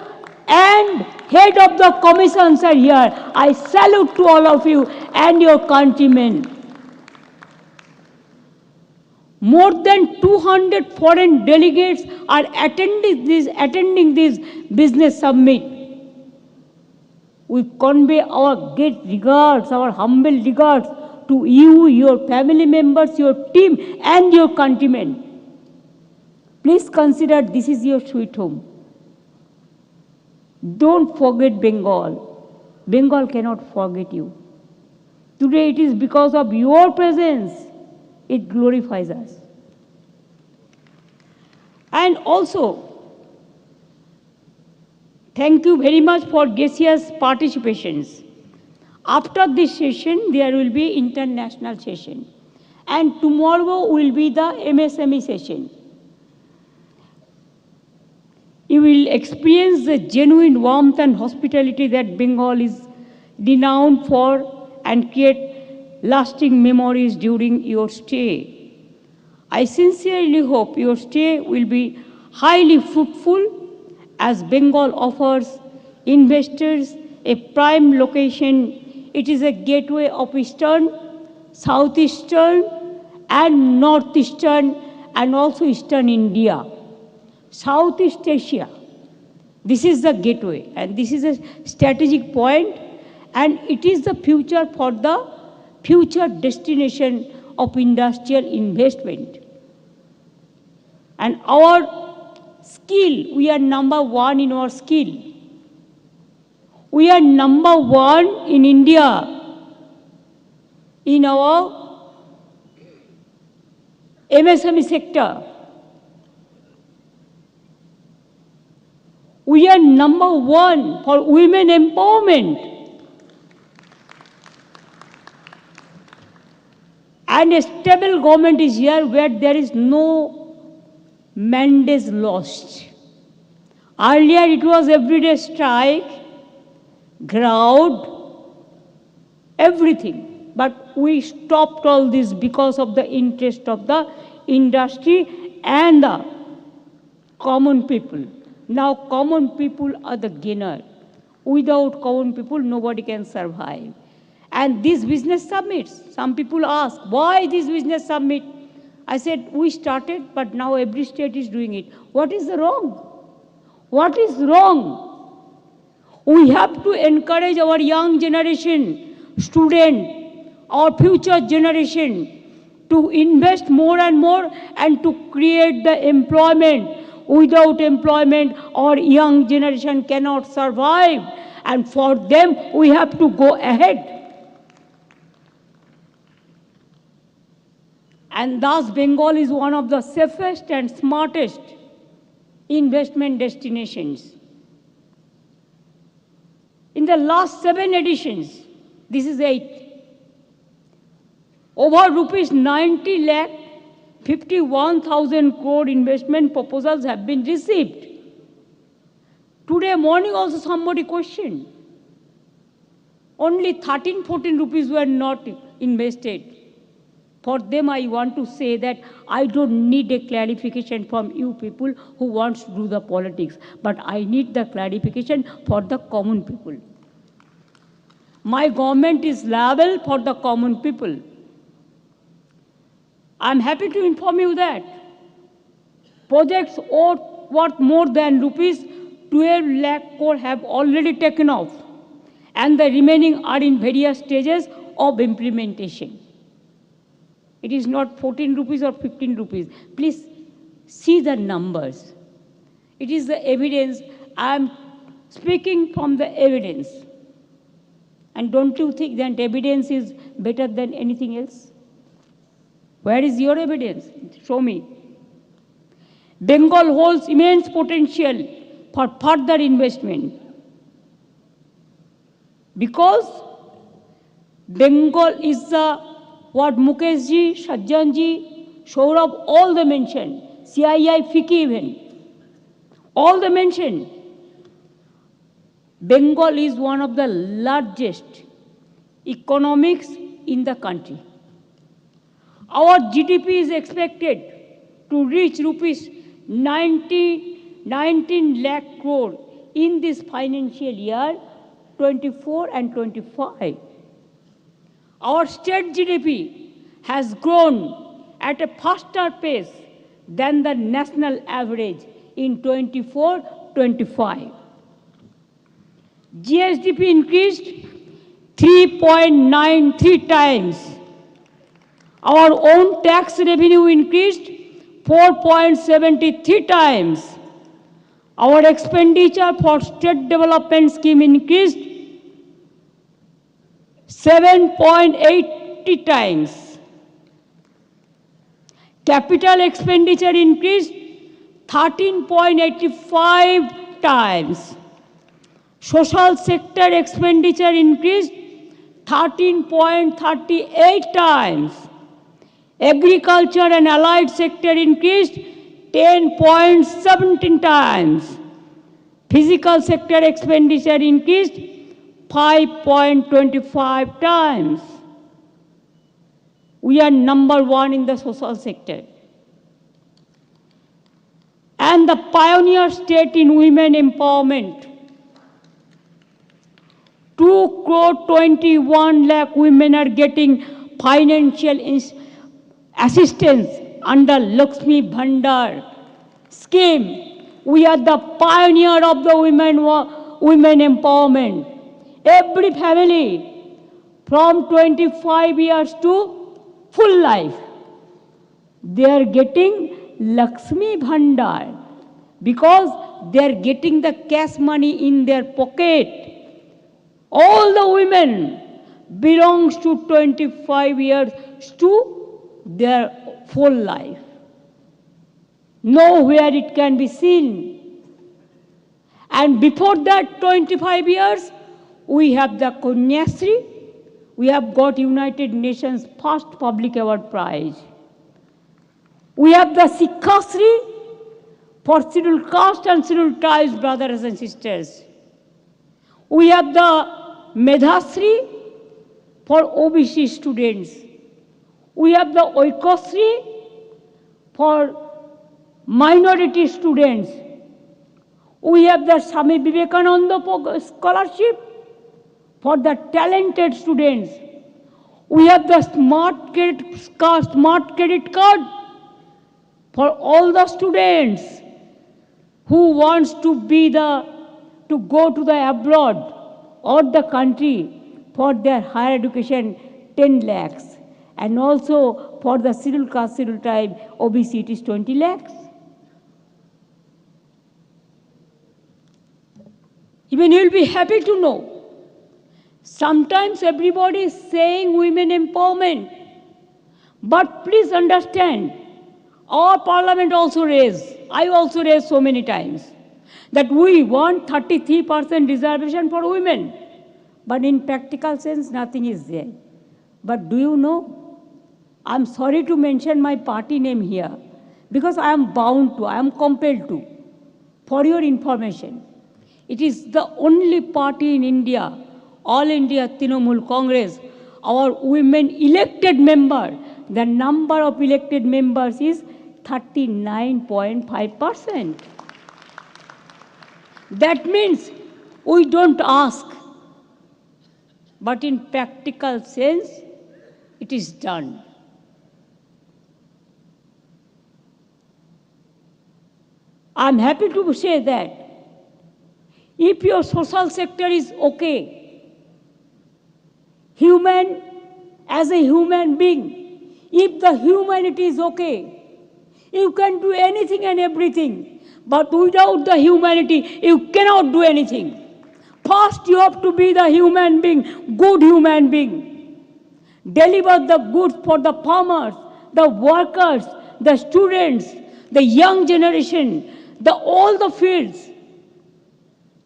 and head of the commissions are here. I salute to all of you and your countrymen. More than 200 foreign delegates are attending this business summit. We convey our great regards, our humble regards to you, your family members, your team, and your countrymen. Please consider this is your sweet home. Don't forget Bengal. Bengal cannot forget you. Today it is because of your presence it glorifies us. And also, thank you very much for gracious participations. After this session, there will be international session. And tomorrow will be the MSME session. You will experience the genuine warmth and hospitality that Bengal is renowned for and create lasting memories during your stay. I sincerely hope your stay will be highly fruitful as Bengal offers investors a prime location. It is a gateway of Eastern, Southeastern, and Northeastern, and also Eastern India. Southeast Asia. This is the gateway, and this is a strategic point, and it is the future for the future destination of industrial investment. And our skill, we are number one in our skill. We are number one in India in our MSME sector. We are number one for women empowerment. And a stable government is here where there is no mandates lost. Earlier it was everyday strike, crowd, everything. But we stopped all this because of the interest of the industry and the common people. Now common people are the gainer. Without common people, nobody can survive. And these business summits, some people ask, why this business summit? I said, we started, but now every state is doing it. What is wrong? What is wrong? We have to encourage our young generation, student, our future generation to invest more and more and to create the employment. Without employment, our young generation cannot survive. And for them, we have to go ahead. And thus, Bengal is one of the safest and smartest investment destinations. In the last 7 editions, this is 8th, over rupees 90 lakh 51,000 crore investment proposals have been received. Today morning also somebody questioned. Only 13-14 rupees were not invested. For them I want to say that I don't need a clarification from you people who wants to do the politics, but I need the clarification for the common people. My government is liable for the common people. I'm happy to inform you that projects worth more than rupees 12 lakh crore have already taken off, and the remaining are in various stages of implementation. It is not 14 rupees or 15 rupees. Please see the numbers. It is the evidence. I'm speaking from the evidence. And don't you think that evidence is better than anything else? Where is your evidence? Show me. Bengal holds immense potential for further investment. Because Bengal is what Mukesh ji, Sajjan ji, Sourav, all they mentioned, CII, FICCI even, all they mentioned. Bengal is one of the largest economics in the country. Our GDP is expected to reach rupees 19 lakh crore in this financial year 24 and 25. Our state GDP has grown at a faster pace than the national average in 24-25. GSDP increased 3.93 times. Our own tax revenue increased 4.73 times. Our expenditure for state development scheme increased 7.80 times. Capital expenditure increased 13.85 times. Social sector expenditure increased 13.38 times. Agriculture and allied sector increased 10.17 times. Physical sector expenditure increased 5.25 times. We are number one in the social sector. And the pioneer state in women empowerment. 2.21 lakh women are getting financial assistance under Lakshmi Bhandar scheme. We are the pioneer of the women empowerment. Every family from 25 years to full life, they are getting Lakshmi Bhandar because they are getting the cash money in their pocket. All the women belongs to 25 years to their full life. Nowhere it can be seen. And before that 25 years, we have the Kanyasri. We have got United Nations first public award prize. We have the Sikhasri for scheduled caste and scheduled tribes, brothers and sisters. We have the Medhasri for OBC students. We have the Oikosri for minority students. We have the Swami Vivekananda scholarship for the talented students. We have the smart credit card for all the students who wants to go to the abroad or the country for their higher education, 10 lakhs. And also for the scheduled caste, scheduled tribe, OBC, it is 20 lakhs. Even you will be happy to know, sometimes everybody is saying women empowerment. But please understand, our parliament also raised, I also raised so many times, that we want 33% reservation for women. But in practical sense, nothing is there. But do you know, I'm sorry to mention my party name here, because I am bound to, I am compelled to. For your information, it is the only party in India, All India Trinamool Congress, our women elected member, the number of elected members is 39.5%. That means we don't ask, but in practical sense, it is done. I'm happy to say that if your social sector is okay, human as a human being, if the humanity is okay, you can do anything and everything. But without the humanity, you cannot do anything. First, you have to be the human being, good human being. Deliver the goods for the farmers, the workers, the students, the young generation, all the fields.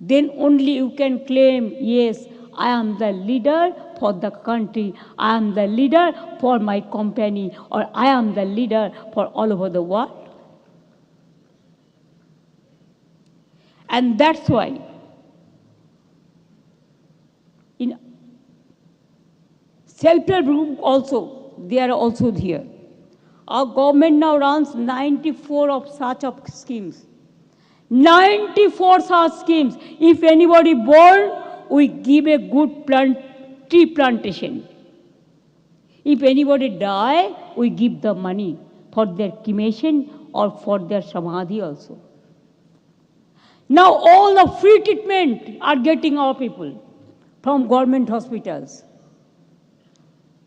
Then only you can claim, yes, I am the leader for the country, I am the leader for my company, or I am the leader for all over the world. And that's why Self-help group also, they are also here. Our government now runs 94 of such schemes. 94 such schemes. If anybody born, we give a good tree plantation. If anybody die, we give the money for their cremation or for their samadhi also. Now all the free treatment are getting our people from government hospitals.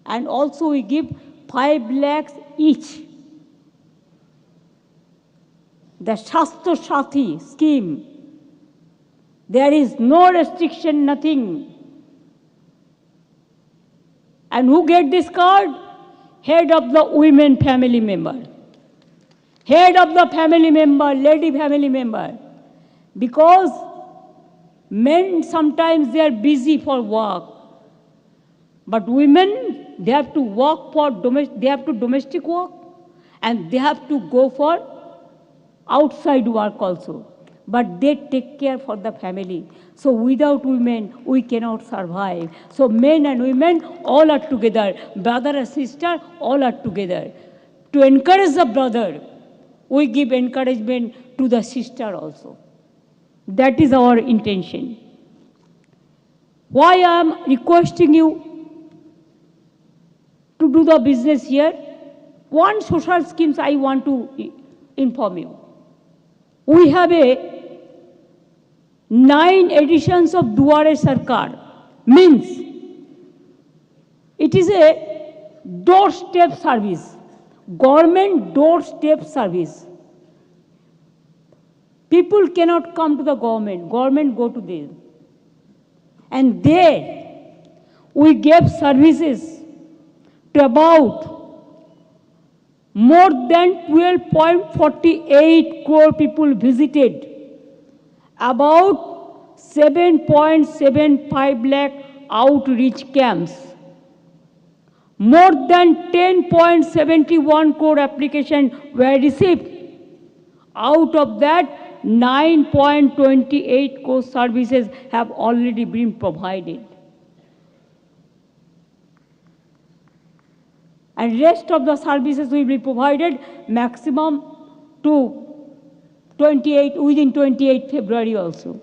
And also we give 5 lakhs each. The Shastro Sathi scheme, there is no restriction, nothing. And who get this card? Head of the women family member. Head of the family member, lady family member. Because men sometimes they are busy for work. But women, they have to work for domestic work, and they have to go for outside work also. But they take care for the family. So without women, we cannot survive. So men and women all are together. Brother and sister, all are together. To encourage the brother, we give encouragement to the sister also. That is our intention. Why I am requesting you to do the business here? One social schemes I want to inform you. We have 9 editions of Duare Sarkar. Means it is a doorstep service, government doorstep service. People cannot come to the government, government go to them. And there we gave services to about more than 12.48 crore people visited, about 7.75 lakh outreach camps, more than 10.71 crore applications were received. Out of that, 9.28 crore services have already been provided. And rest of the services will be provided maximum to within 28 February also.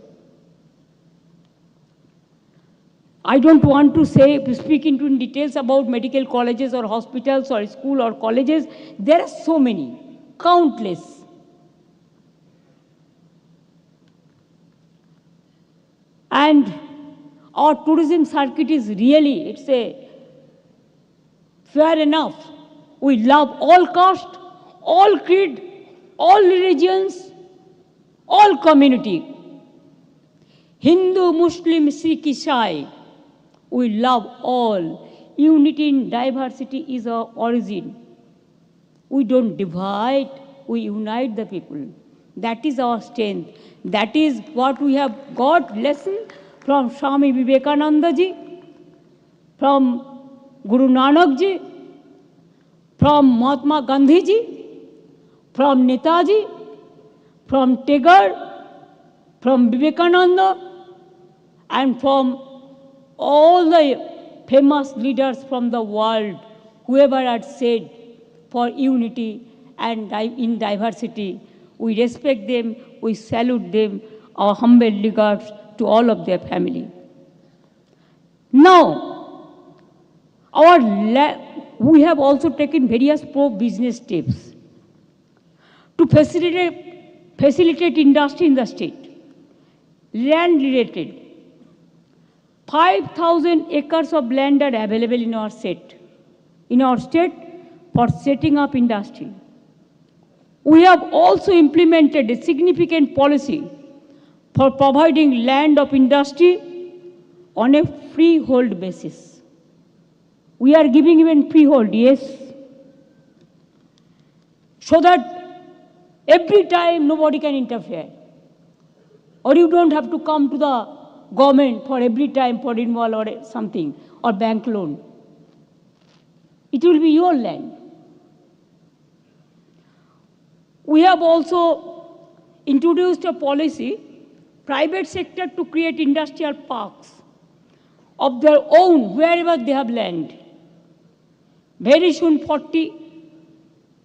I don't want to speak into details about medical colleges or hospitals or school or colleges. There are so many, countless. And our tourism circuit is really, it's a fair enough. We love all caste, all creed, all religions, all community. Hindu, Muslim, Sikh, Isai. We love all. Unity in diversity is our origin. We don't divide, we unite the people. That is our strength. That is what we have got lesson from Swami Vivekananda ji, from Guru Nanak ji, from Mahatma Gandhi ji, from Netaji, from Tagore, from Vivekananda, and from all the famous leaders from the world, whoever had said for unity and in diversity. We respect them, we salute them, our humble regards to all of their family. Now, we have also taken various pro-business steps to facilitate industry in the state. Land related. 5,000 acres of land are available in our state for setting up industry. We have also implemented a significant policy for providing land of industry on a freehold basis. We are giving even freehold, yes, so that every time nobody can interfere. Or you don't have to come to the government for every time for involve or something, or bank loan. It will be your land. We have also introduced a policy, private sector to create industrial parks of their own wherever they have land. Very soon 40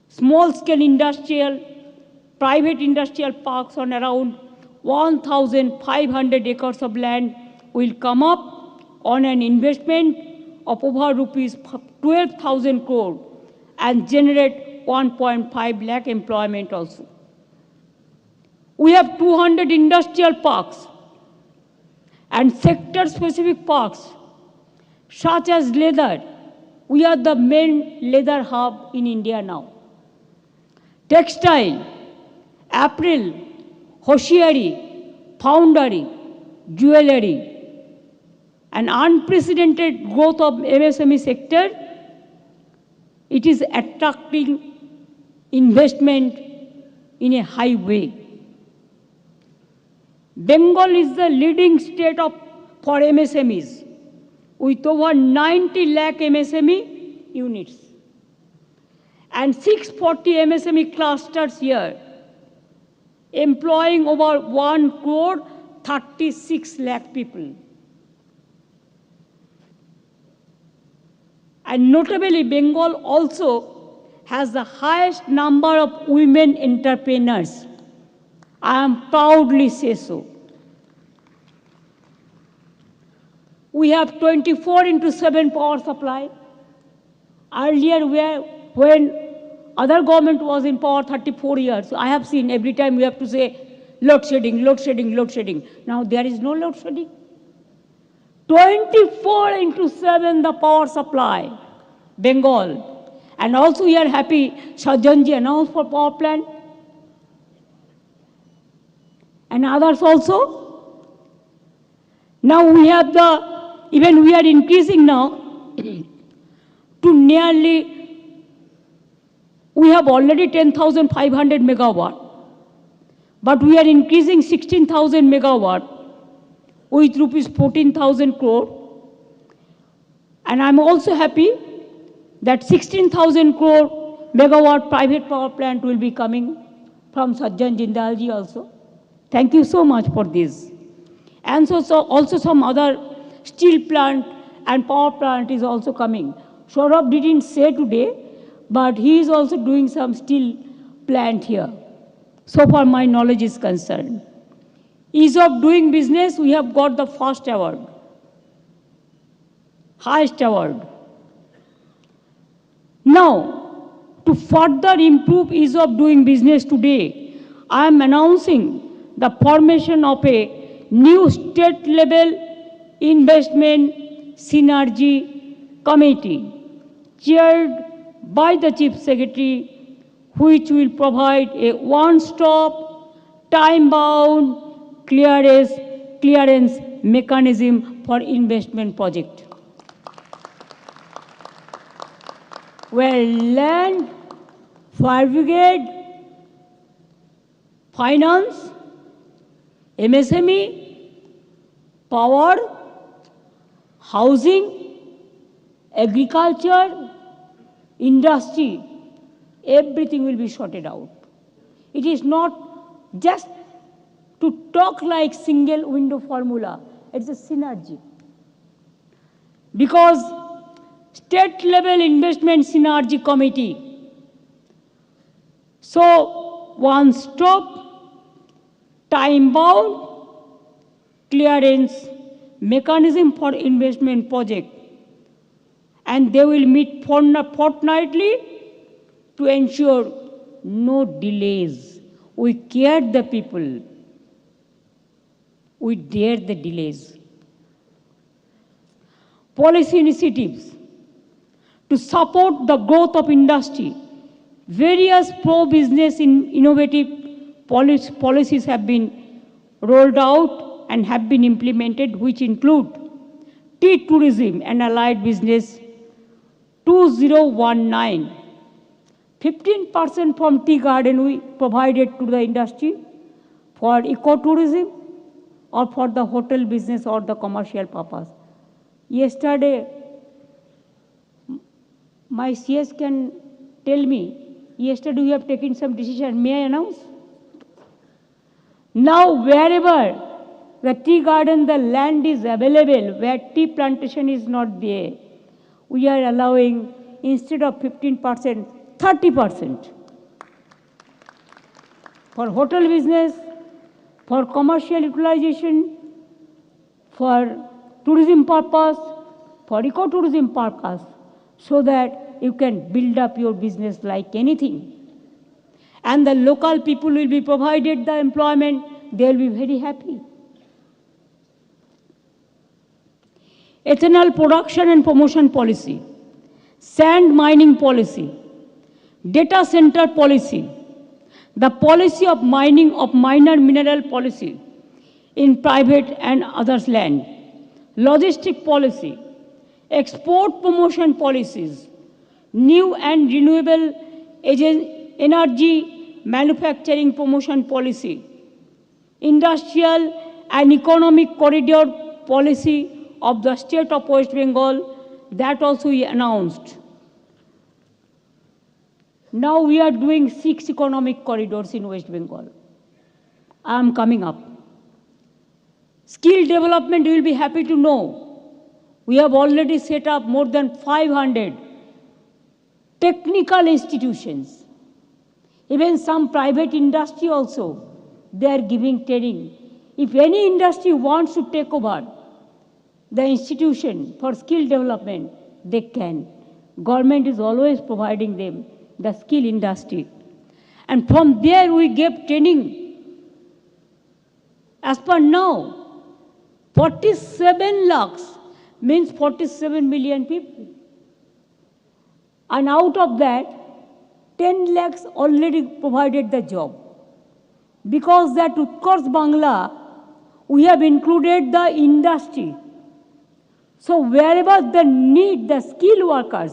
small-scale industrial, private industrial parks on around 1,500 acres of land will come up on an investment of over rupees 12,000 crore and generate 1.5 lakh employment also. We have 200 industrial parks and sector-specific parks, such as leather. We are the main leather hub in India now. Textile, apparel, hosiery, foundry, jewelry, an unprecedented growth of MSME sector. It is attracting investment in a high way. Bengal is the leading state for MSMEs, with over 90 lakh MSME units and 640 MSME clusters here, employing over 1 crore 36 lakh people. And notably, Bengal also has the highest number of women entrepreneurs. I am proudly say so. We have 24/7 power supply. Earlier, when other government was in power 34 years, I have seen every time we have to say load shedding, load shedding, load shedding. Now there is no load shedding. 24/7 the power supply, Bengal. And also we are happy, Sajjan Ji announced for power plant. And others also. Now we have even we are increasing now to nearly, we have already 10,500 megawatt, but we are increasing 16,000 megawatt with rupees 14,000 crore. And I'm also happy that 16,000 crore megawatt private power plant will be coming from Sajjan Jindal ji also. Thank you so much for this. And so also some other steel plant and power plant is also coming. Sourav didn't say today, but he is also doing some steel plant here. So far my knowledge is concerned. Ease of doing business, we have got the first award, highest award. Now, to further improve ease of doing business today, I am announcing the formation of a new state-level investment synergy committee chaired by the Chief Secretary, which will provide a one-stop, time-bound clearance mechanism for investment project. Where land, fire brigade, finance, MSME, power, housing, agriculture, industry, everything will be sorted out. It is not just to talk like single window formula, it's a synergy. Because state level investment synergy committee, so one stop, time-bound clearance mechanism for investment project, and they will meet fortnightly to ensure no delays. We care the people. We dare the delays. Policy initiatives to support the growth of industry. Various pro-business innovative policies have been rolled out and have been implemented, which include tea tourism and allied business 2019. 15% from tea garden we provided to the industry for ecotourism or for the hotel business or the commercial purpose. Yesterday, my CS can tell me, yesterday we have taken some decision. May I announce? Now, wherever the tea garden, the land is available, where tea plantation is not there, we are allowing instead of 15%, 30%. For hotel business, for commercial utilization, for tourism purpose, for ecotourism purpose, so that you can build up your business like anything. And the local people will be provided the employment, they will be very happy. Ethanol production and promotion policy, sand mining policy, data center policy, the policy of mining of minor mineral policy in private and others' land, logistic policy, export promotion policies, new and renewable energy manufacturing promotion policy, industrial and economic corridor policy of the state of West Bengal, that also we announced. Now we are doing 6 economic corridors in West Bengal. I am coming up. Skill development, you will be happy to know. We have already set up more than 500 technical institutions. Even some private industry also, they are giving training. If any industry wants to take over the institution for skill development, they can. Government is always providing them the skill industry. And from there we gave training. As per now, 47 lakhs means 47 million people. And out of that, 10 lakhs already provided the job. Because that Utkarsh Bangla, we have included the industry. So wherever the need the skilled workers,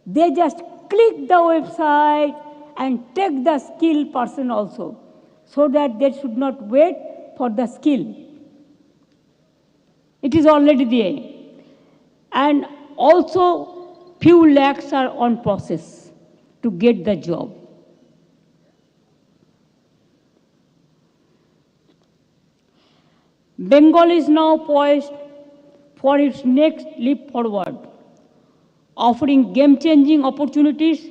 they just click the website and take the skilled person also, so that they should not wait for the skill. It is already there. And also few lakhs are on process to get the job. Bengal is now poised for its next leap forward, offering game-changing opportunities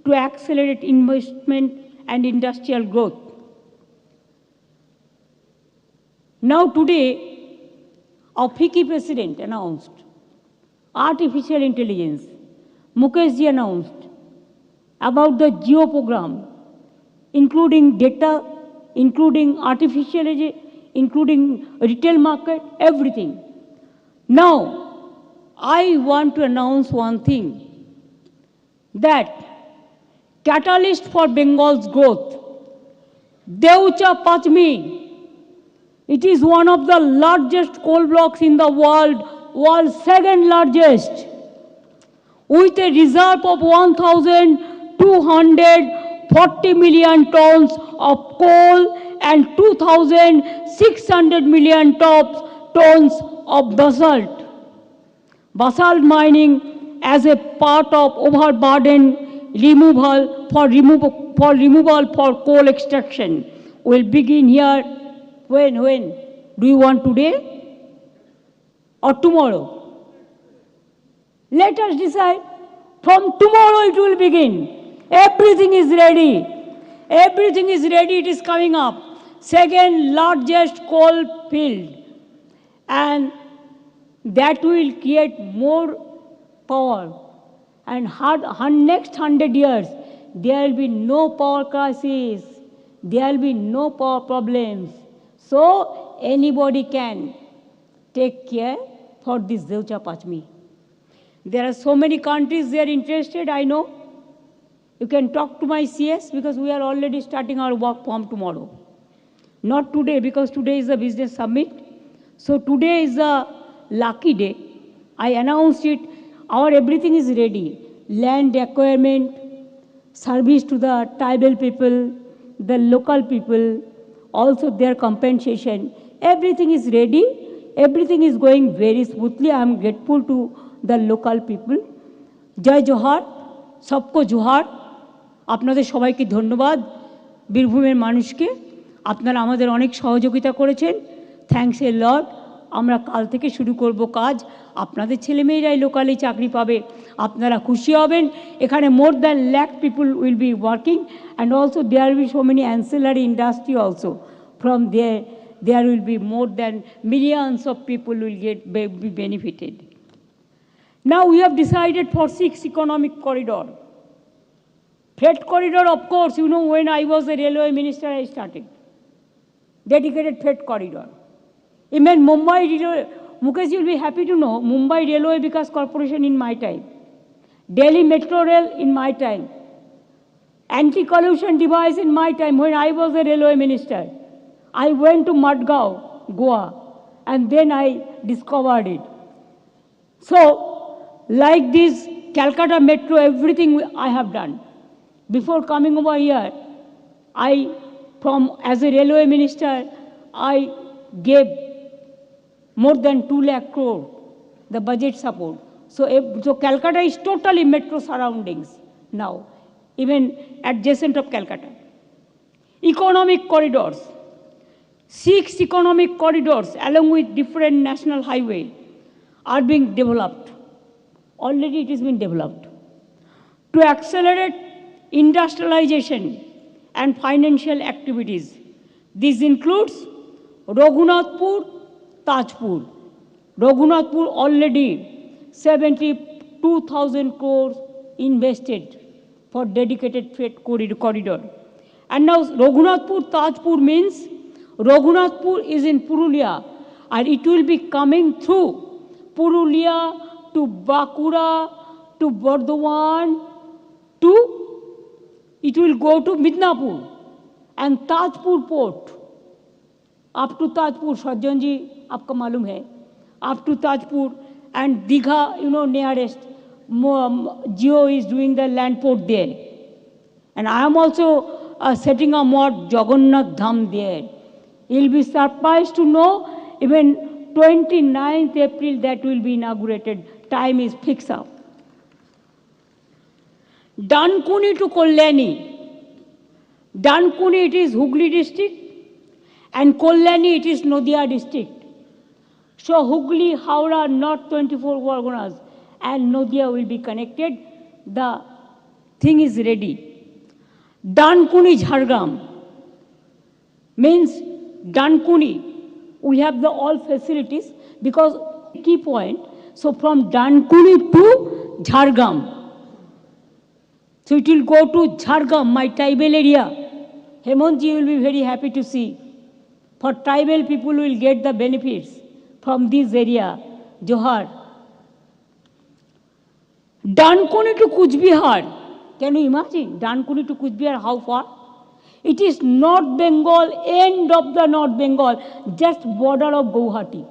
to accelerate investment and industrial growth. Now today, our FICCI president announced artificial intelligence. Mukesh ji announced about the Geo program, including data, including artificial, including retail market, everything. Now, I want to announce one thing, that catalyst for Bengal's growth, Neotia Pachmi, it is one of the largest coal blocks in the world, world's second largest, with a reserve of 1,240 million tons of coal and 2,600 million tons of basalt. Basalt mining as a part of overburden removal for coal extraction will begin here. When? Do you want today or tomorrow? Let us decide. From tomorrow it will begin. Everything is ready. Everything is ready. It is coming up. Second largest coal field. And that will create more power. And next 100 years, there will be no power crisis. There will be no power problems. So anybody can take care for this Neotia Pachmi. There are so many countries they are interested, I know. You can talk to my CS because we are already starting our work from tomorrow. Not today, because today is a business summit. So today is a lucky day. I announced it. Our everything is ready. Land acquirement, service to the tribal people, the local people, also their compensation. Everything is ready. Everything is going very smoothly. I am grateful to the local people. Jai Johar, sabko Johar. আপনাদের সবাইকে ধন্যবাদ বীরভূমের মানুষকে আপনারা আমাদের অনেক সহযোগিতা করেছেন থ্যাঙ্কস এ লট আমরা কাল থেকে শুরু করব কাজ আপনাদের ছেলেমেয়েরাই লোকালে চাকরি পাবে আপনারা খুশি হবেন। এখানে more than lakh people will be working, and also there will be so many ancillary industry also. From there will be more than millions of people will be benefited. Now we have decided for 6 economic corridor. Freight corridor, of course, you know, when I was a railway minister, I started. Dedicated freight corridor. Even Mumbai Railway, Mukesh, you'll be happy to know, Mumbai Railway Vikas Corporation in my time. Delhi Metro Rail in my time. Anti-collusion device in my time when I was a railway minister. I went to Madgaon, Goa, and then I discovered it. So, like this Calcutta Metro, everything I have done. Before coming over here, as a railway minister, I gave more than 2 lakh crore, the budget support. So Calcutta is totally metro surroundings now, even adjacent of Calcutta. Economic corridors. 6 economic corridors along with different national highway are being developed. Already it has been developed. To accelerate industrialization and financial activities. This includes Raghunathpur, Tajpur. Raghunathpur already 72,000 crores invested for dedicated freight corridor. And now Raghunathpur, Tajpur means Raghunathpur is in Purulia, and it will be coming through Purulia to Bankura to Burdwan it will go to Midnapur and Tajpur port. Up to Tajpur, Sajjan ji, आपका मालूम है, up to Tajpur and Digha, you know, nearest, Jio is doing the land port there. And I am also setting a more Jagannath Dham there. You'll be surprised to know even 29th April that will be inaugurated. Time is fixed up. Dankuni to Kalyani. Dankuni, it is Hooghly district, and Kalyani, it is Neotia district. So Hooghly, Howrah, North 24 Parganas and Neotia will be connected. The thing is ready. Dankuni Jharkhand means Dankuni, we have the all facilities because key point. So from Dankuni to Jharkhand. So it will go to Jharkhand, my tribal area. Hemantji will be very happy to see. For tribal people will get the benefits from this area, Johar. Dankuni to Kuch Bihar. Can you imagine? Dankuni to Kuch Bihar, how far? It is North Bengal, end of the North Bengal, just border of Guwahati.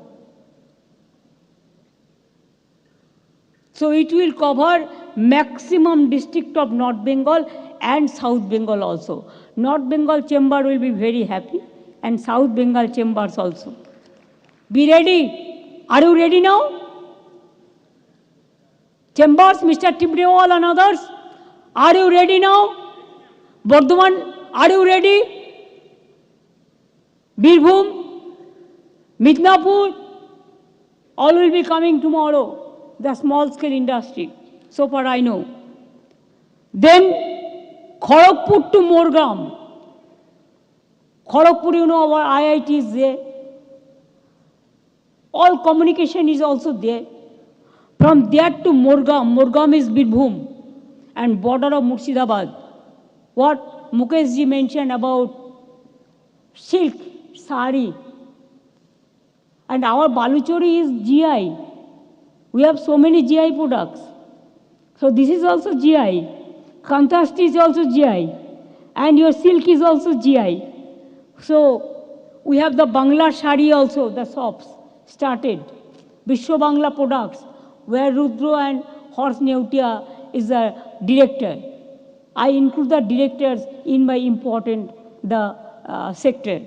So it will cover maximum district of North Bengal and South Bengal also. North Bengal chamber will be very happy and South Bengal chambers also. Be ready. Are you ready now? Chambers, Mr. Tibrewal and others, are you ready now? Burdwan, are you ready? Birbhum, Midnapur, all will be coming tomorrow. The small scale industry, so far I know. Then Kharagpur to Morgam. Kharagpur, you know, our IIT is there. All communication is also there. From there to Morgam, Morgam is Birbhum and border of Murshidabad. What Mukesh ji mentioned about silk, sari. And our Baluchari is GI. We have so many GI products. So this is also GI. Kantasti is also GI. And your silk is also GI. So we have the Bangla Shari also, the shops started. Vishwa Bangla products, where Rudra and Horse Neotia is the director. I include the directors in my important sector.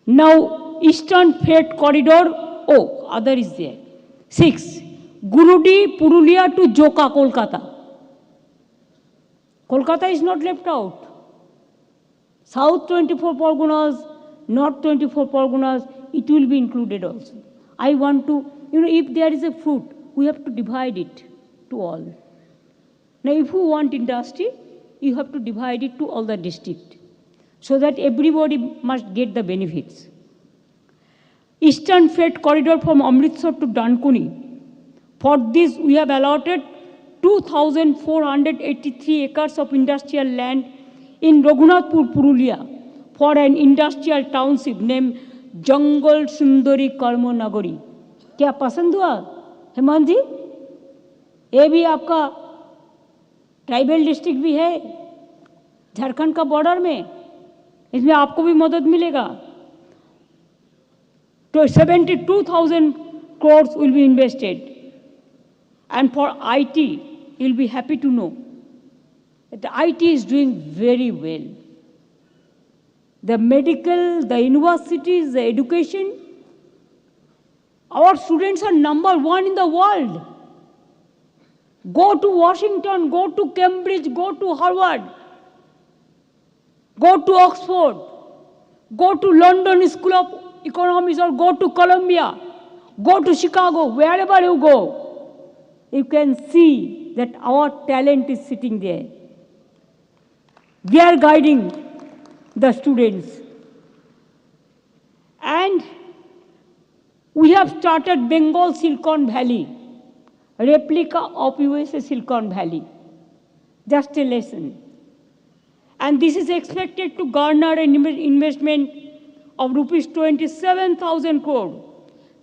Now, Eastern Freight Corridor, other is there. 6, Gurudi, Purulia to Joka, Kolkata. Kolkata is not left out. South 24 Parganas, North 24 Parganas, it will be included also. I want to You know, if there is a fruit, we have to divide it to all. Now, if you want industry, you have to divide it to all the district, so that everybody must get the benefits. Eastern Freight Corridor from Amritsar to Dankuni. For this, we have allotted 2,483 acres of industrial land in Raghunathpur, Purulia, for an industrial township named Jungle Sundari Karmo Nagari. क्या पसंद हुआ हेमंत जी? ये भी आपका tribal district भी है झारखंड का border में, इसमें आपको भी मदद मिलेगा. तो 72,000 crores will be invested. And for IT, you'll be happy to know that the IT is doing very well. The medical, the universities, the education, our students are #1 in the world. Go to Washington, go to Cambridge, go to Harvard, go to Oxford, go to London School of Economics, or go to Columbia, go to Chicago, wherever you go, you can see that our talent is sitting there. They are guiding the students. And we have started Bengal Silicon Valley, replica of USA Silicon Valley. Just a lesson. And this is expected to garner an investment of rupees 27,000 crore,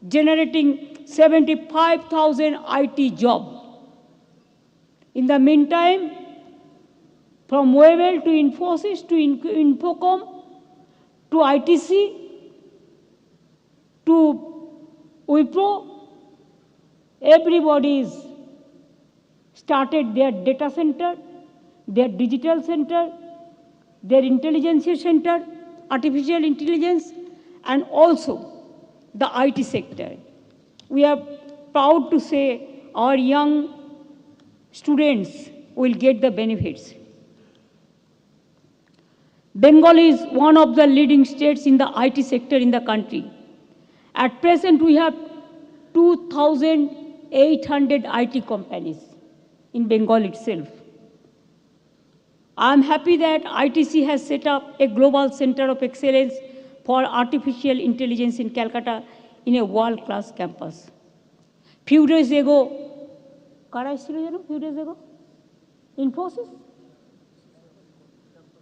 generating 75,000 IT jobs. In the meantime, from Webel to Infosys to Infocom to ITC to Wipro, everybody is started their data center, their digital center, their intelligence center, artificial intelligence, and also the IT sector. We are proud to say our young students will get the benefits. Bengal is one of the leading states in the IT sector in the country. At present, we have 2,800 IT companies in Bengal itself. I am happy that ITC has set up a global center of excellence for artificial intelligence in Calcutta in a world-class campus. Few days ago, Infosys?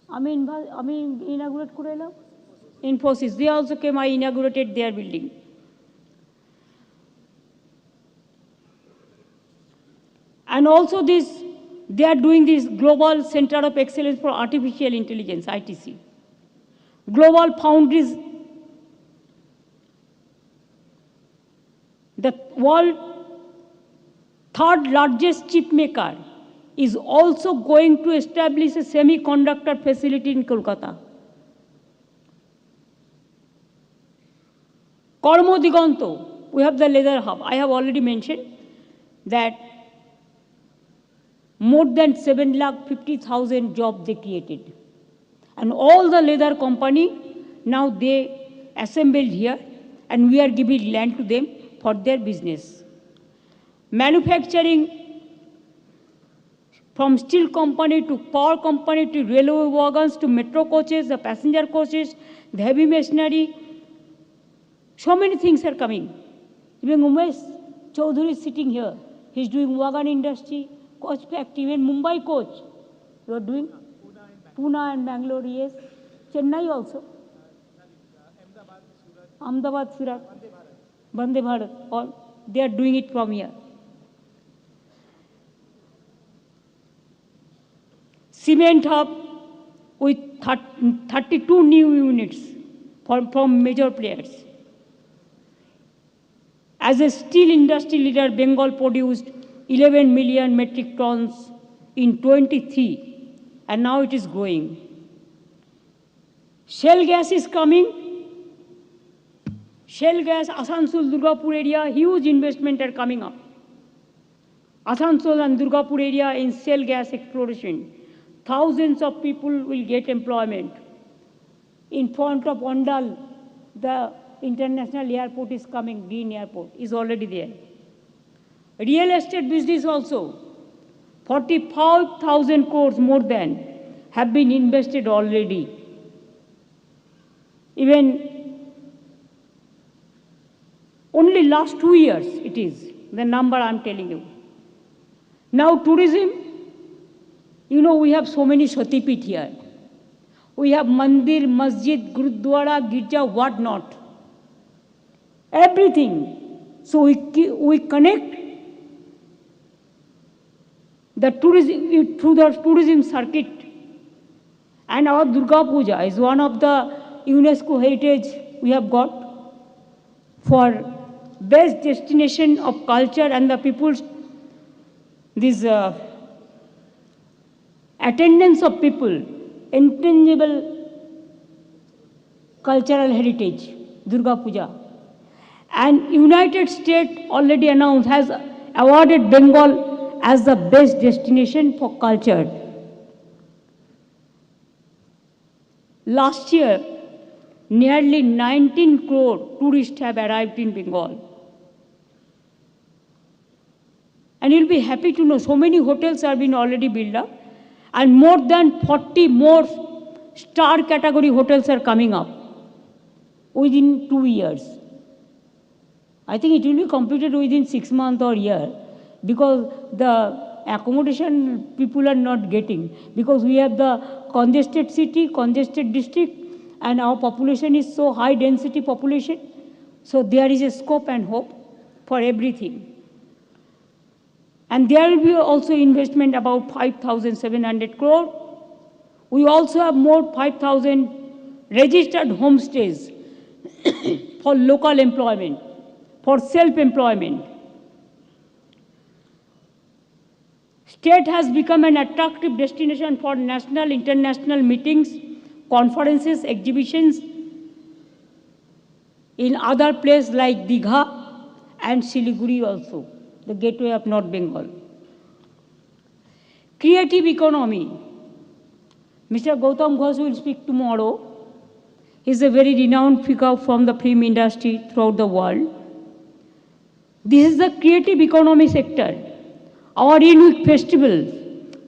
I mean, inaugurate Kurela? Infosys, they also came, I inaugurated their building. And also they are doing this Global Center of Excellence for Artificial Intelligence, ITC. Global Foundries, the world third largest chip maker, is also going to establish a semiconductor facility in Kolkata. Kormo Diganto, we have the leather hub. I have already mentioned that more than 750,000 jobs they created. And all the leather company, now they assembled here, and we are giving land to them for their business. Manufacturing, from steel company to power company to railway wagons to metro coaches, the passenger coaches, the heavy machinery, so many things are coming. Even Umesh Chaudhary is sitting here. He's doing wagon industry, coach factory, even Mumbai coach. You are doing? Pune and Bangalore, yes. Chennai also. Ahmedabad, Surat. Vande Bharat. All they are doing it from here. Cement hub with 32 new units from major players. As a steel industry leader, Bengal produced 11 million metric tons in 23, and now it is growing. Shell gas is coming. Shell gas, Asansol, Durgapur area, huge investment are coming up. Asansol and Durgapur area in shell gas exploration. Thousands of people will get employment. In front of Ondal, the international airport is coming, green airport, is already there. Real estate business also, 45,000 crores more than have been invested already. Even only last 2 years it is, the number I'm telling you. Now tourism, you know, we have so many Shatipit here. We have mandir, masjid, gurudwara, girja, what not. Everything. So we connect the tourism through the tourism circuit. And our Durga Puja is one of the UNESCO heritage we have got for best destination of culture and the people's, this attendance of people, intangible cultural heritage, Durga Puja. And United States already announced, has awarded Bengal as the best destination for culture. Last year, nearly 19 crore tourists have arrived in Bengal. And you'll be happy to know so many hotels have been already built up, and more than 40 more star category hotels are coming up within 2 years. I think it will be completed within 6 months or a year, because the accommodation people are not getting, because we have the congested city, congested district, and our population is so high density population. So there is a scope and hope for everything. And there will be also investment about 5,700 crore. We also have more 5,000 registered homestays for local employment, for self-employment. State has become an attractive destination for national, international meetings, conferences, exhibitions in other places like Digha and Siliguri also, the gateway of North Bengal. Creative economy. Mr. Gautam Ghosh will speak tomorrow. He is a very renowned figure from the film industry throughout the world. This is the creative economy sector. Our unique festivals,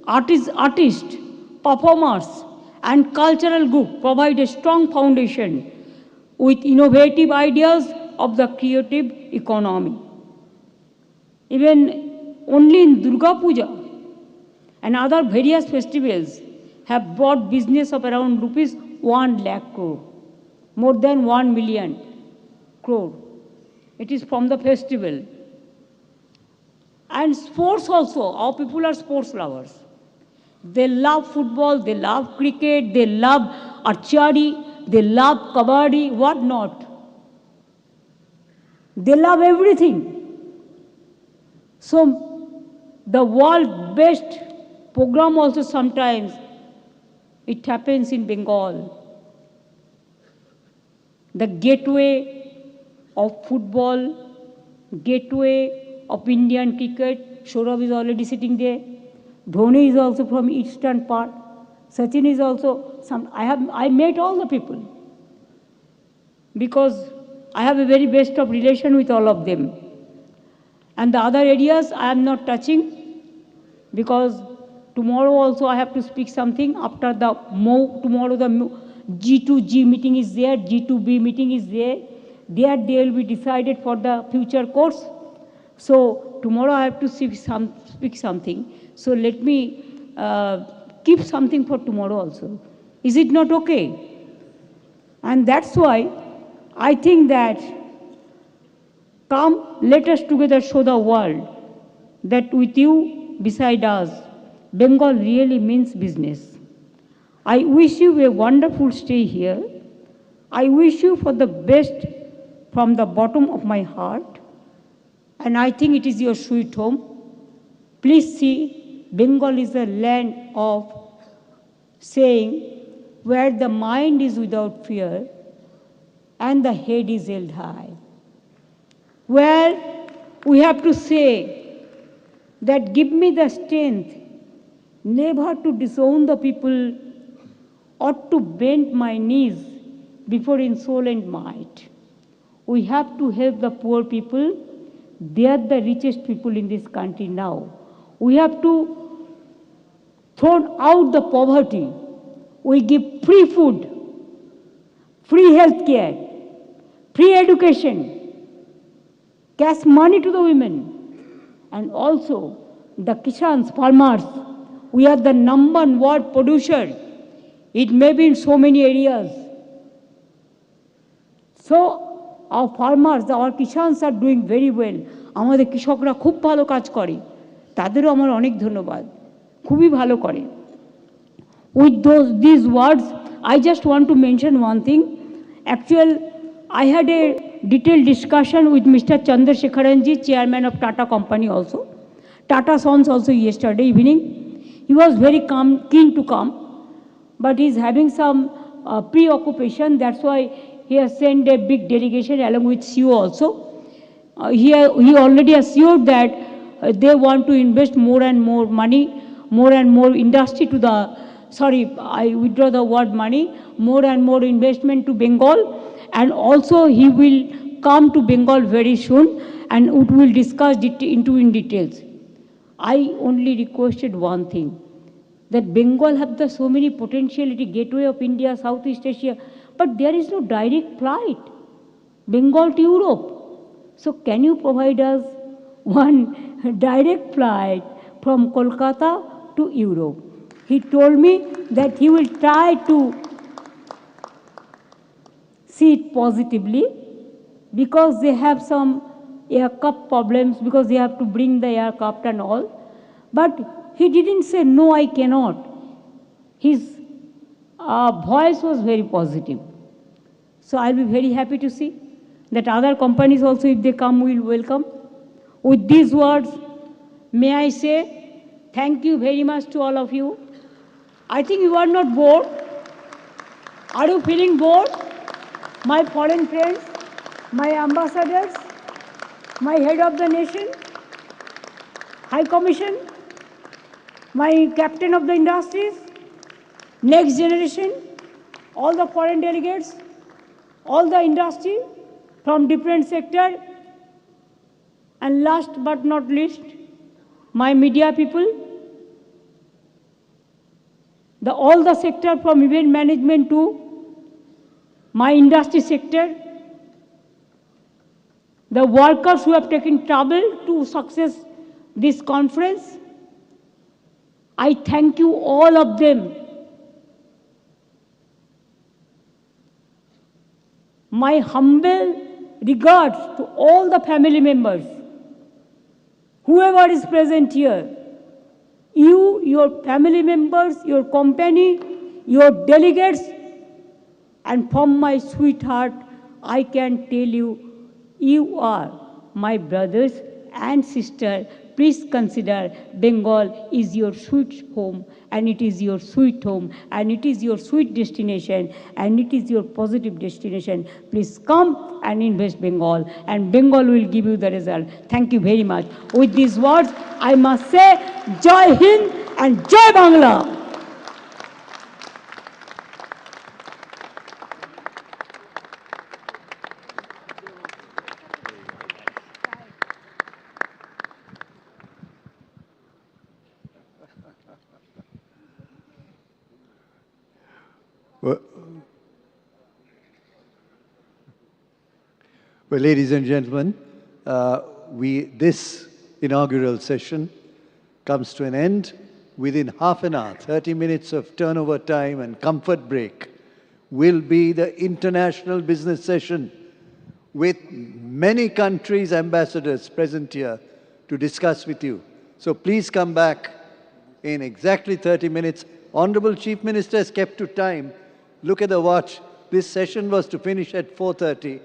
artists, performers, and cultural groups provide a strong foundation with innovative ideas of the creative economy. Even only in Durga Puja and other various festivals have brought business of around rupees 1 lakh crore, more than 1 million crore. It is from the festival. And sports also, our people are sports lovers. They love football, they love cricket, they love archery, they love kabaddi, what not. They love everything. So the world's best program also sometimes, it happens in Bengal. The gateway of football, gateway of Indian cricket. Sourav is already sitting there. Dhoni is also from eastern part. Sachin is also some. I met all the people because I have a very best of relation with all of them. And the other areas I am not touching because tomorrow also I have to speak something. After the tomorrow the G2G meeting is there, G2B meeting is there. There they will be decided for the future course. So tomorrow I have to speak something. So let me keep something for tomorrow also. Is it not okay? And that's why I think that come, let us together show the world that with you beside us, Bengal really means business. I wish you a wonderful stay here. I wish you for the best from the bottom of my heart. And I think it is your sweet home. Please see, Bengal is a land of saying where the mind is without fear and the head is held high. Where we have to say that give me the strength never to disown the people or to bend my knees before insolent might. We have to help the poor people. They are the richest people in this country now. We have to throw out the poverty. We give free food, free health care, free education, cash money to the women, and also the Kishans, farmers. We are the #1 world producer. It may be in so many areas. So our farmers, our Kishans are doing very well. আমাদের কৃষকরা খুব ভালো কাজ করে, তাদেরও আমার অনেক ধন্যবাদ, খুবই ভালো করে। With these words, I just want to mention one thing. Actually, I had a detailed discussion with Mr. Chandrasekharanji, chairman of Tata Company also. Tata Sons also yesterday evening. He was very keen to come, but he is having some preoccupation. That's why he has sent a big delegation along with CEO also. He already assured that they want to invest more and more money, more and more industry to the, sorry, I withdraw the word money, more and more investment to Bengal. And also he will come to Bengal very soon and we will discuss in details. I only requested one thing, that Bengal have so many potentiality, gateway of India, Southeast Asia, but there is no direct flight, Bengal to Europe. So can you provide us one direct flight from Kolkata to Europe? He told me that he will try to see it positively, because they have some aircraft problems, because they have to bring the aircraft and all. But he didn't say, no, I cannot. His voice was very positive. So I'll be very happy to see that other companies also, if they come, will welcome. With these words, may I say thank you very much to all of you. I think you are not bored. Are you feeling bored? My foreign friends, my ambassadors, my head of the nation, High Commission, my captain of the industries, next generation, all the foreign delegates, all the industry from different sectors, and last but not least, my media people, all the sector from event management to my industry sector, the workers who have taken trouble to success this conference. I thank you all of them. My humble regards to all the family members, whoever is present here, you, your family members, your company, your delegates, and from my sweetheart, I can tell you, you are my brothers and sisters. Please consider Bengal is your sweet home, and it is your sweet home, and it is your sweet destination, and it is your positive destination. Please come and invest Bengal, and Bengal will give you the result. Thank you very much. With these words, I must say, Jai Hind and Jai Bangla. Well, ladies and gentlemen, this inaugural session comes to an end. Within half an hour, 30 minutes of turnover time and comfort break, will be the international business session with many countries' ambassadors present here to discuss with you. So please come back in exactly 30 minutes. Honorable Chief Minister has kept to time. Look at the watch. This session was to finish at 4:30.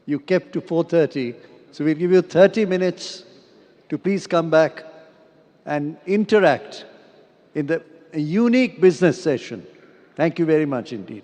You kept to 4:30. So we'll give you 30 minutes to please come back and interact in the unique business session. Thank you very much indeed.